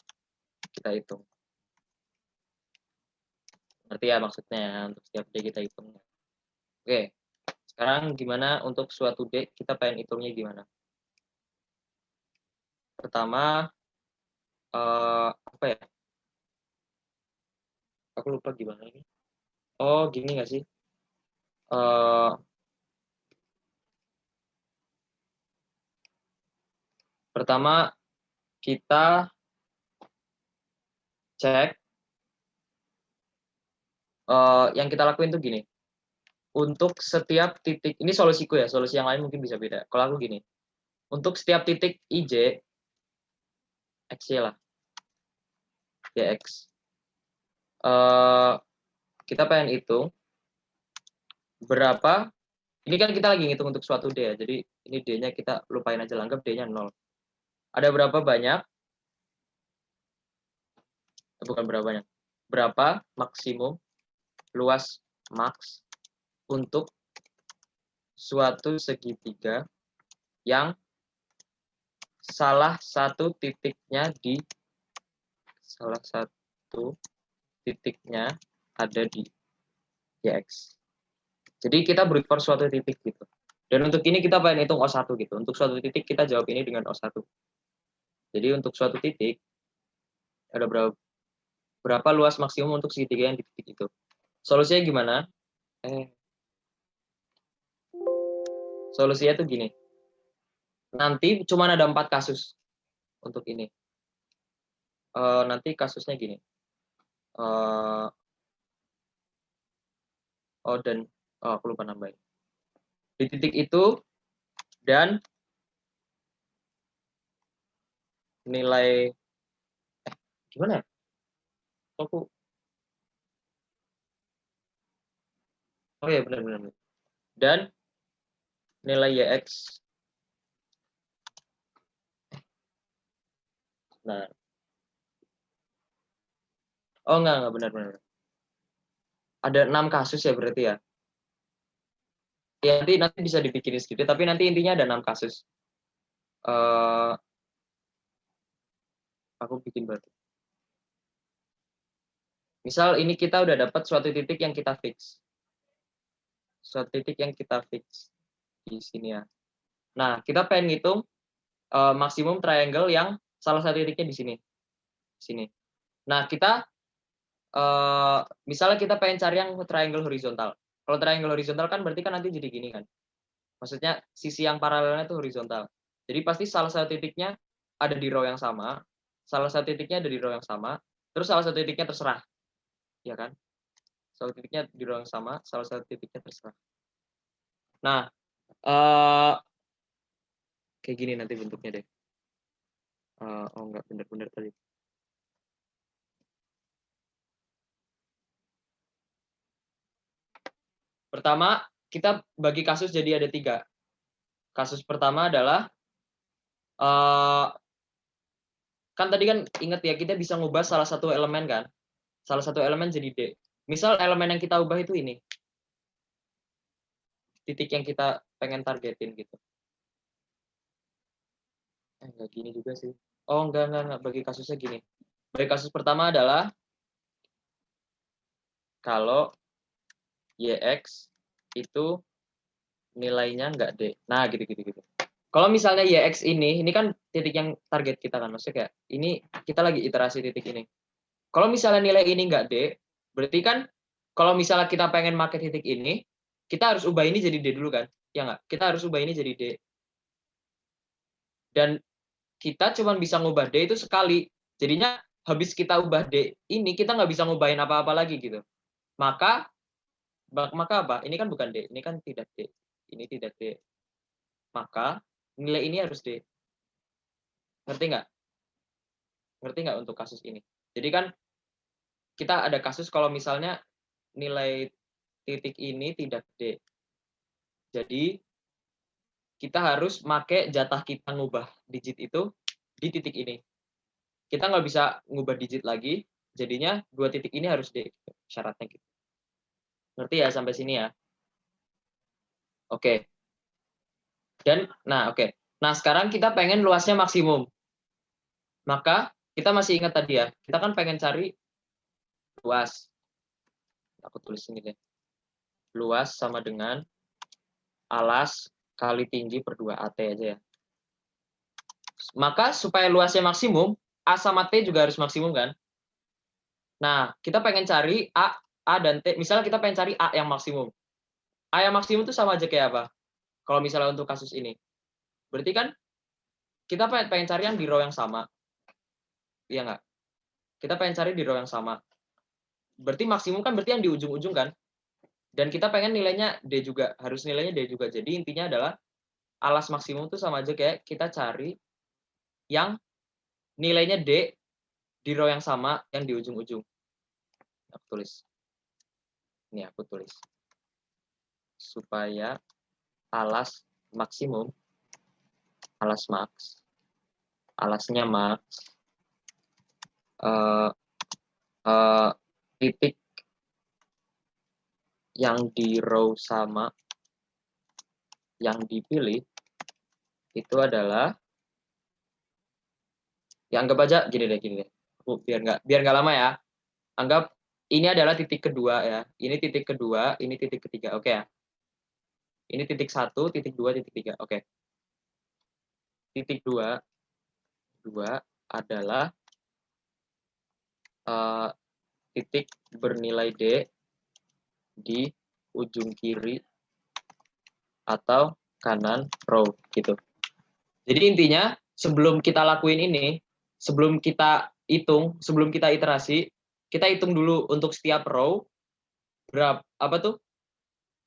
kita hitung. Ngerti ya maksudnya ya? Untuk setiap D kita hitung. Oke, sekarang gimana untuk suatu D kita pengen hitungnya gimana? Pertama, apa ya? Aku lupa gimana ini. Oh, gini nggak sih? Pertama, kita cek. Yang kita lakuin tuh gini. Untuk setiap titik, ini solusiku ya, solusi yang lain mungkin bisa beda. Kalau aku gini, untuk setiap titik IJ, X lah, DX, kita pengen hitung berapa Ini kan kita lagi ngitung untuk suatu D ya. Jadi ini D-nya kita lupain aja, anggap D-nya 0. Ada berapa banyak? Bukan berapa banyak. Berapa maksimum luas max untuk suatu segitiga yang salah satu titiknya ada di YX. Jadi kita brute force suatu titik gitu. Dan untuk ini kita pengen hitung O1 gitu. Untuk suatu titik kita jawab ini dengan O1. Jadi untuk suatu titik ada berapa luas maksimum untuk segitiga yang di titik itu. Solusinya gimana? Solusinya tuh gini. Nanti cuma ada 4 kasus untuk ini. Nanti kasusnya gini. Aku lupa nambahin. Di titik itu dan nilai gimana ya? Oh ya benar. Dan nilai YX. Nah. Oh enggak benar. Ada 6 kasus ya berarti ya. Ya nanti bisa dipikirin sedikit, tapi nanti intinya ada 6 kasus. Aku bikin berarti. Misal ini kita udah dapat suatu titik yang kita fix. Suatu titik yang kita fix di sini ya. Nah, kita pengen ngitung maksimum triangle yang salah satu titiknya di sini. Sini. Nah, kita misalnya kita pengen cari yang triangle horizontal. Kalau triangle horizontal kan berarti kan nanti jadi gini kan. Maksudnya sisi yang paralelnya itu horizontal. Jadi pasti salah satu titiknya ada di row yang sama, salah satu titiknya ada di row yang sama, terus salah satu titiknya terserah. Ya kan? Salah satu titiknya di row yang sama, salah satu titiknya terserah. Nah, kayak gini nanti bentuknya deh. Enggak benar-benar tadi. Pertama, kita bagi kasus jadi ada 3. Kasus pertama adalah kan tadi kan ingat ya, kita bisa ngubah salah satu elemen kan. Salah satu elemen jadi D. Misal elemen yang kita ubah itu ini. Titik yang kita pengen targetin gitu. Enggak gini juga sih. Oh, enggak. Bagi kasusnya gini. Bagi kasus pertama adalah kalau YX itu nilainya enggak D. Nah, gitu. Kalau misalnya YX ini kan titik yang target kita kan. Maksudnya kayak ini kita lagi iterasi titik ini. Kalau misalnya nilai ini enggak D, berarti kan kalau misalnya kita pengen pakai titik ini, kita harus ubah ini jadi D dulu kan? Ya enggak? Kita harus ubah ini jadi D. Dan kita cuma bisa ngubah D itu sekali. Jadinya habis kita ubah D ini, kita nggak bisa ngubahin apa-apa lagi gitu. Maka apa? Ini kan bukan D, ini kan tidak D. Ini tidak D. Maka nilai ini harus D. Ngerti nggak? Ngerti nggak untuk kasus ini? Jadi kan kita ada kasus kalau misalnya nilai titik ini tidak D. Jadi kita harus make jatah kita ngubah digit itu di titik ini. Kita nggak bisa ngubah digit lagi, jadinya 2 titik ini harus D. Syaratnya gitu. Ngerti ya sampai sini ya? Oke. Oke. Nah, sekarang kita pengen luasnya maksimum. Maka kita masih ingat tadi ya, kita kan pengen cari luas. Aku tulis ini deh. Luas sama dengan alas kali tinggi per 2 AT aja ya. Maka supaya luasnya maksimum, A sama T juga harus maksimum kan? Nah, kita pengen cari A dan T. Misalnya kita pengen cari A yang maksimum. A yang maksimum itu sama aja kayak apa? Kalau misalnya untuk kasus ini. Berarti kan kita pengen cari yang di row yang sama. Iya nggak? Kita pengen cari di row yang sama. Berarti maksimum kan berarti yang di ujung-ujung kan? Dan kita pengen nilainya D juga. Harus nilainya D juga. Jadi intinya adalah alas maksimum itu sama aja kayak kita cari yang nilainya D di row yang sama yang di ujung-ujung. Aku tulis. Ini aku tulis. Supaya alas maksimum, alas max, alasnya max, eh, titik yang di row sama yang dipilih itu adalah, ya anggap aja gini deh. Biar nggak lama ya. Anggap ini adalah titik kedua ya. Ini titik kedua, ini titik ketiga. Oke ya. Ini titik 1, titik 2, titik 3. Oke. Titik 2 adalah titik bernilai D di ujung kiri atau kanan row gitu. Jadi intinya sebelum kita lakuin ini, sebelum kita iterasi, kita hitung dulu untuk setiap row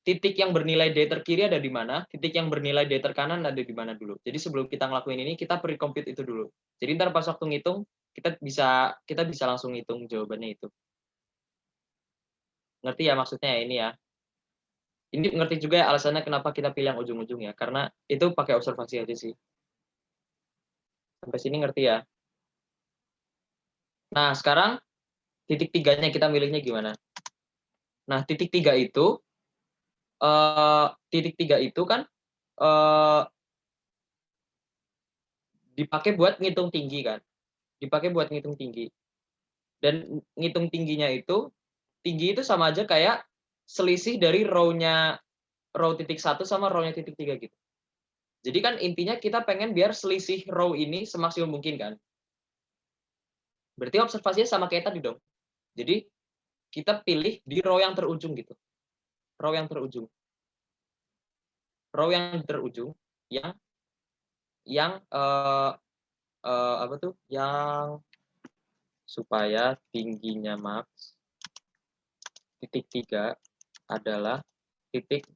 titik yang bernilai D terkiri ada di mana, titik yang bernilai D terkanan ada di mana dulu. Jadi sebelum kita ngelakuin ini, kita pre-compute itu dulu. Jadi ntar pas waktu ngitung, kita bisa langsung ngitung jawabannya itu. Ngerti ya maksudnya ya ini ya? Ini ngerti juga ya alasannya kenapa kita pilih yang ujung-ujung ya, karena itu pakai observasi aja sih. Sampai sini ngerti ya? Nah, sekarang titik 3-nya kita milihnya gimana? Nah, titik 3 itu kan dipakai buat ngitung tinggi kan? Dipakai buat ngitung tinggi. Dan ngitung tingginya itu, tinggi itu sama aja kayak selisih dari row titik 1 sama row-nya titik 3 gitu. Jadi kan intinya kita pengen biar selisih row ini semaksimum mungkin kan. Berarti observasinya sama kayak tadi dong. Jadi kita pilih di row yang terujung gitu. Row yang terujung. Row yang terujung yang apa tuh? Yang supaya tingginya max titik 3 adalah titik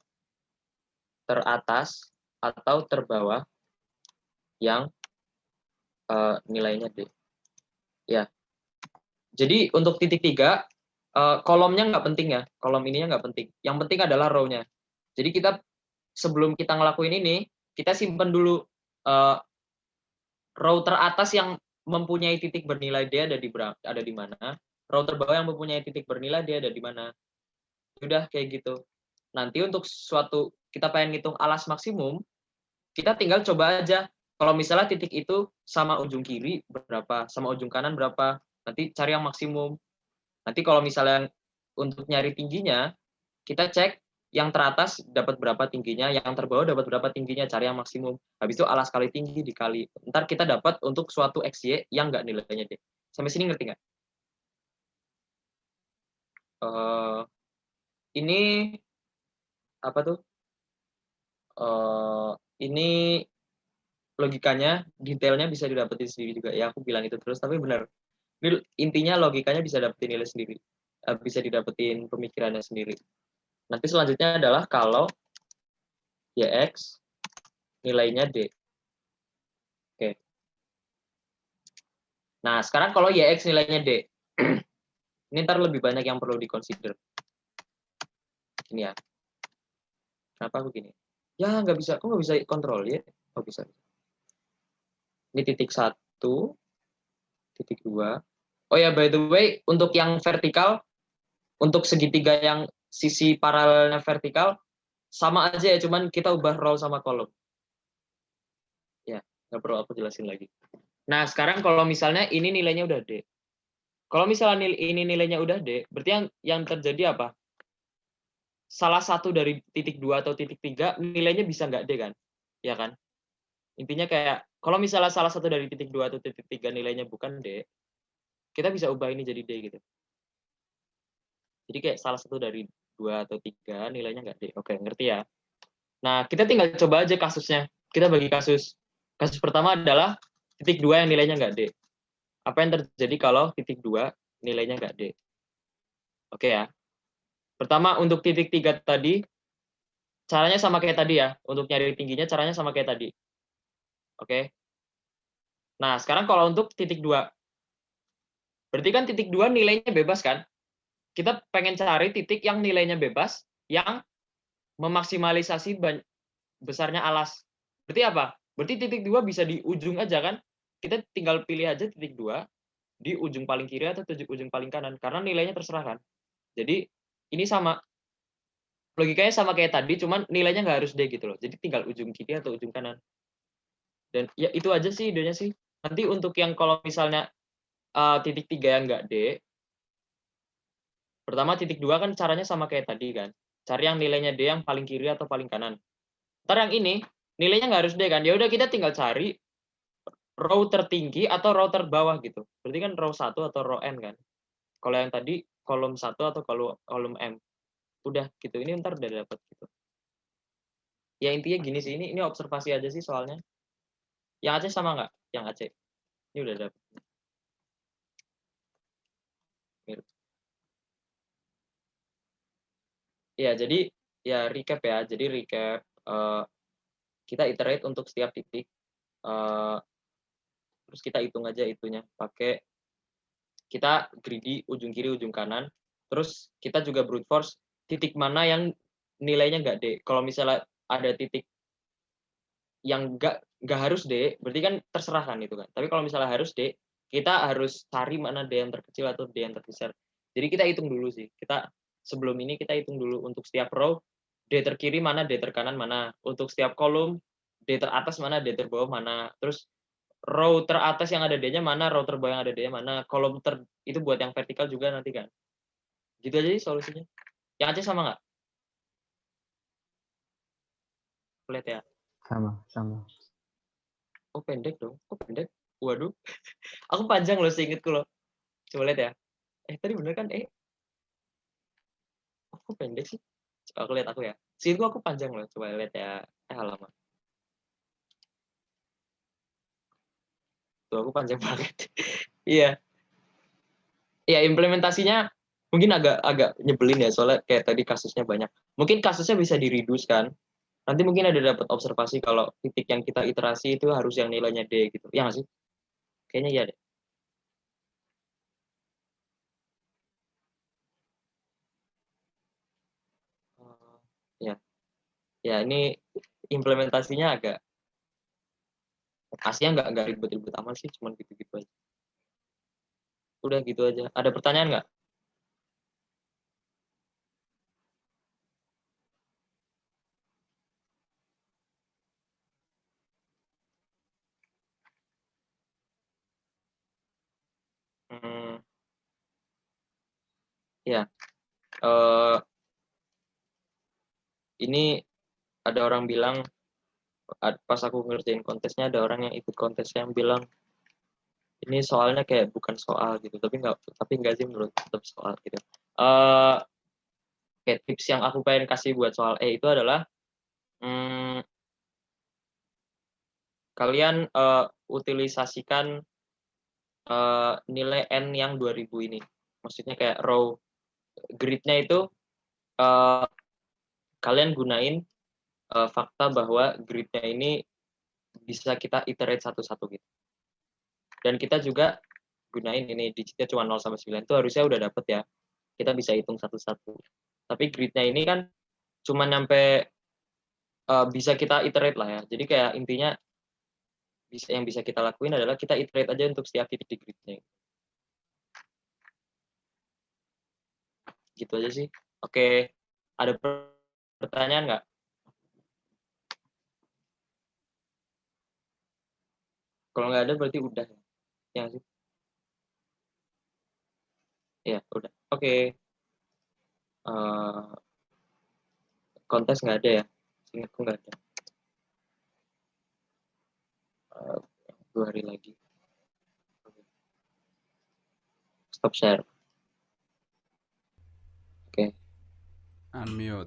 teratas atau terbawah yang nilainya D. Ya. Jadi untuk titik 3 kolomnya nggak penting ya. Kolom ininya nggak penting. Yang penting adalah row-nya. Jadi kita sebelum kita ngelakuin ini, kita simpen dulu row teratas yang mempunyai titik bernilai D ada di mana. Row terbawah yang mempunyai titik bernilai D ada di mana. Udah kayak gitu. Nanti untuk suatu kita pengen ngitung alas maksimum, kita tinggal coba aja. Kalau misalnya titik itu sama ujung kiri berapa, sama ujung kanan berapa, nanti cari yang maksimum. Nanti kalau misalnya untuk nyari tingginya, kita cek yang teratas dapat berapa tingginya, yang terbawah dapat berapa tingginya, cari yang maksimum. Habis itu alas kali tinggi dikali. Ntar kita dapat untuk suatu XY yang nggak nilainya D. Sampai sini ngerti nggak? Ini apa tuh? Ini logikanya, detailnya bisa didapetin sendiri juga. Ya aku bilang itu terus, tapi benar. Ini intinya logikanya bisa dapetin nilai sendiri. Bisa didapetin pemikirannya sendiri. Nanti selanjutnya adalah kalau YX nilainya D. Oke. Nah, sekarang kalau YX nilainya D. Ini ntar lebih banyak yang perlu dikonsider. Ini ya. Kenapa aku gini? Ya, nggak bisa. Kok nggak bisa kontrol ya? Oh, bisa. Ini titik 1, titik 2. Oh ya, by the way, untuk yang vertikal, untuk segitiga yang sisi paralelnya vertikal, sama aja ya, cuman kita ubah row sama kolom. Ya, nggak perlu aku jelasin lagi. Nah, sekarang kalau misalnya ini nilainya udah D. Kalau misalnya ini nilainya udah D, berarti yang terjadi apa? Salah satu dari titik 2 atau titik 3 nilainya bisa nggak D kan? Ya kan? Intinya kayak, kalau misalnya salah satu dari titik 2 atau titik 3 nilainya bukan D, kita bisa ubah ini jadi D gitu. Jadi kayak salah satu dari 2 atau 3 nilainya nggak D. Oke, ngerti ya? Nah, kita tinggal coba aja kasusnya. Kita bagi kasus. Kasus pertama adalah titik 2 yang nilainya nggak D. Apa yang terjadi kalau titik 2 nilainya nggak D? Oke ya. Pertama, untuk titik 3 tadi, caranya sama kayak tadi ya. Untuk nyari tingginya, caranya sama kayak tadi. Oke. Nah, sekarang kalau untuk titik 2. Berarti kan titik 2 nilainya bebas kan? Kita pengen cari titik yang nilainya bebas, yang memaksimalisasi besarnya alas. Berarti apa? Berarti titik 2 bisa di ujung aja kan? Kita tinggal pilih aja titik 2 di ujung paling kiri atau ujung paling kanan, karena nilainya terserah kan. Jadi ini sama, logikanya sama kayak tadi, cuman nilainya nggak harus D gitu loh. Jadi tinggal ujung kiri atau ujung kanan. Dan ya itu aja sih idenya sih. Nanti untuk yang kalau misalnya titik 3 yang nggak D, pertama titik 2 kan caranya sama kayak tadi kan. Cari yang nilainya D yang paling kiri atau paling kanan. Ntar yang ini nilainya nggak harus D kan. Ya udah kita tinggal cari row tertinggi atau row terbawah gitu. Berarti kan row 1 atau row N kan. Kalau yang tadi kolom 1 atau kolom M. Udah gitu. Ini ntar udah dapat gitu. Ya intinya gini sih, ini observasi aja sih soalnya. Yang Aceh sama nggak? Yang Aceh. Ini udah dapat. Ya, jadi ya recap ya. Jadi recap kita iterate untuk setiap titik. Terus kita hitung aja itunya pakai kita greedy ujung kiri ujung kanan. Terus kita juga brute force titik mana yang nilainya nggak D. Kalau misalnya ada titik yang nggak harus D, berarti kan terserah kan itu kan. Tapi kalau misalnya harus D, kita harus cari mana D yang terkecil atau D yang terbesar. Jadi kita hitung dulu sih. Kita sebelum ini kita hitung dulu untuk setiap row D terkiri mana, D terkanan mana. Untuk setiap kolom D teratas mana, D terbawah mana. Terus row teratas yang ada D-nya mana, row terbawah yang ada D-nya mana. Kolom itu buat yang vertikal juga nanti kan. Gitu aja sih solusinya. Yang Aceh sama nggak? Lihat ya. Sama. Oh pendek dong. Oh pendek. Waduh. Aku panjang loh seingetku loh. Coba lihat ya. Tadi bener kan? Aku pendek sih. Coba aku lihat aku ya. Seingetku aku panjang loh. Coba lihat ya. Halaman. Tuh aku panjang banget. Iya. Ya implementasinya mungkin agak nyebelin ya soalnya kayak tadi kasusnya banyak. Mungkin kasusnya bisa di-reduce kan. Nanti mungkin ada dapat observasi kalau titik yang kita iterasi itu harus yang nilainya D gitu. Ya nggak sih? Kayaknya iya deh. Ya. Ya ini implementasinya agak aslinya nggak ribet-ribet amat sih, cuman gitu-gitu aja. Udah gitu aja. Ada pertanyaan nggak? Hmm, ya. Ini ada orang bilang pas aku ngerjain kontesnya ada orang yang ikut kontesnya yang bilang ini soalnya kayak bukan soal gitu, tapi nggak sih menurut tetap soal gitu. Kayak tips yang aku pengen kasih buat soal itu adalah kalian utilisasikan nilai N yang 2000 ini. Maksudnya kayak row grid-nya itu kalian gunain fakta bahwa grid-nya ini bisa kita iterate satu-satu gitu. Dan kita juga gunain ini digitnya cuma 0 sampai 9 itu harusnya udah dapet ya. Kita bisa hitung satu-satu. Tapi grid-nya ini kan cuma nyampe bisa kita iterate lah ya. Jadi kayak intinya yang bisa kita lakuin adalah kita iterate aja untuk setiap titik di grid-nya. Gitu aja sih. Oke, ada pertanyaan nggak? Kalau nggak ada berarti udah ya sih. Ya udah. Oke. Kontes nggak ada ya? Ingatku nggak ada. 2 hari lagi. Stop share. Oke. Unmute.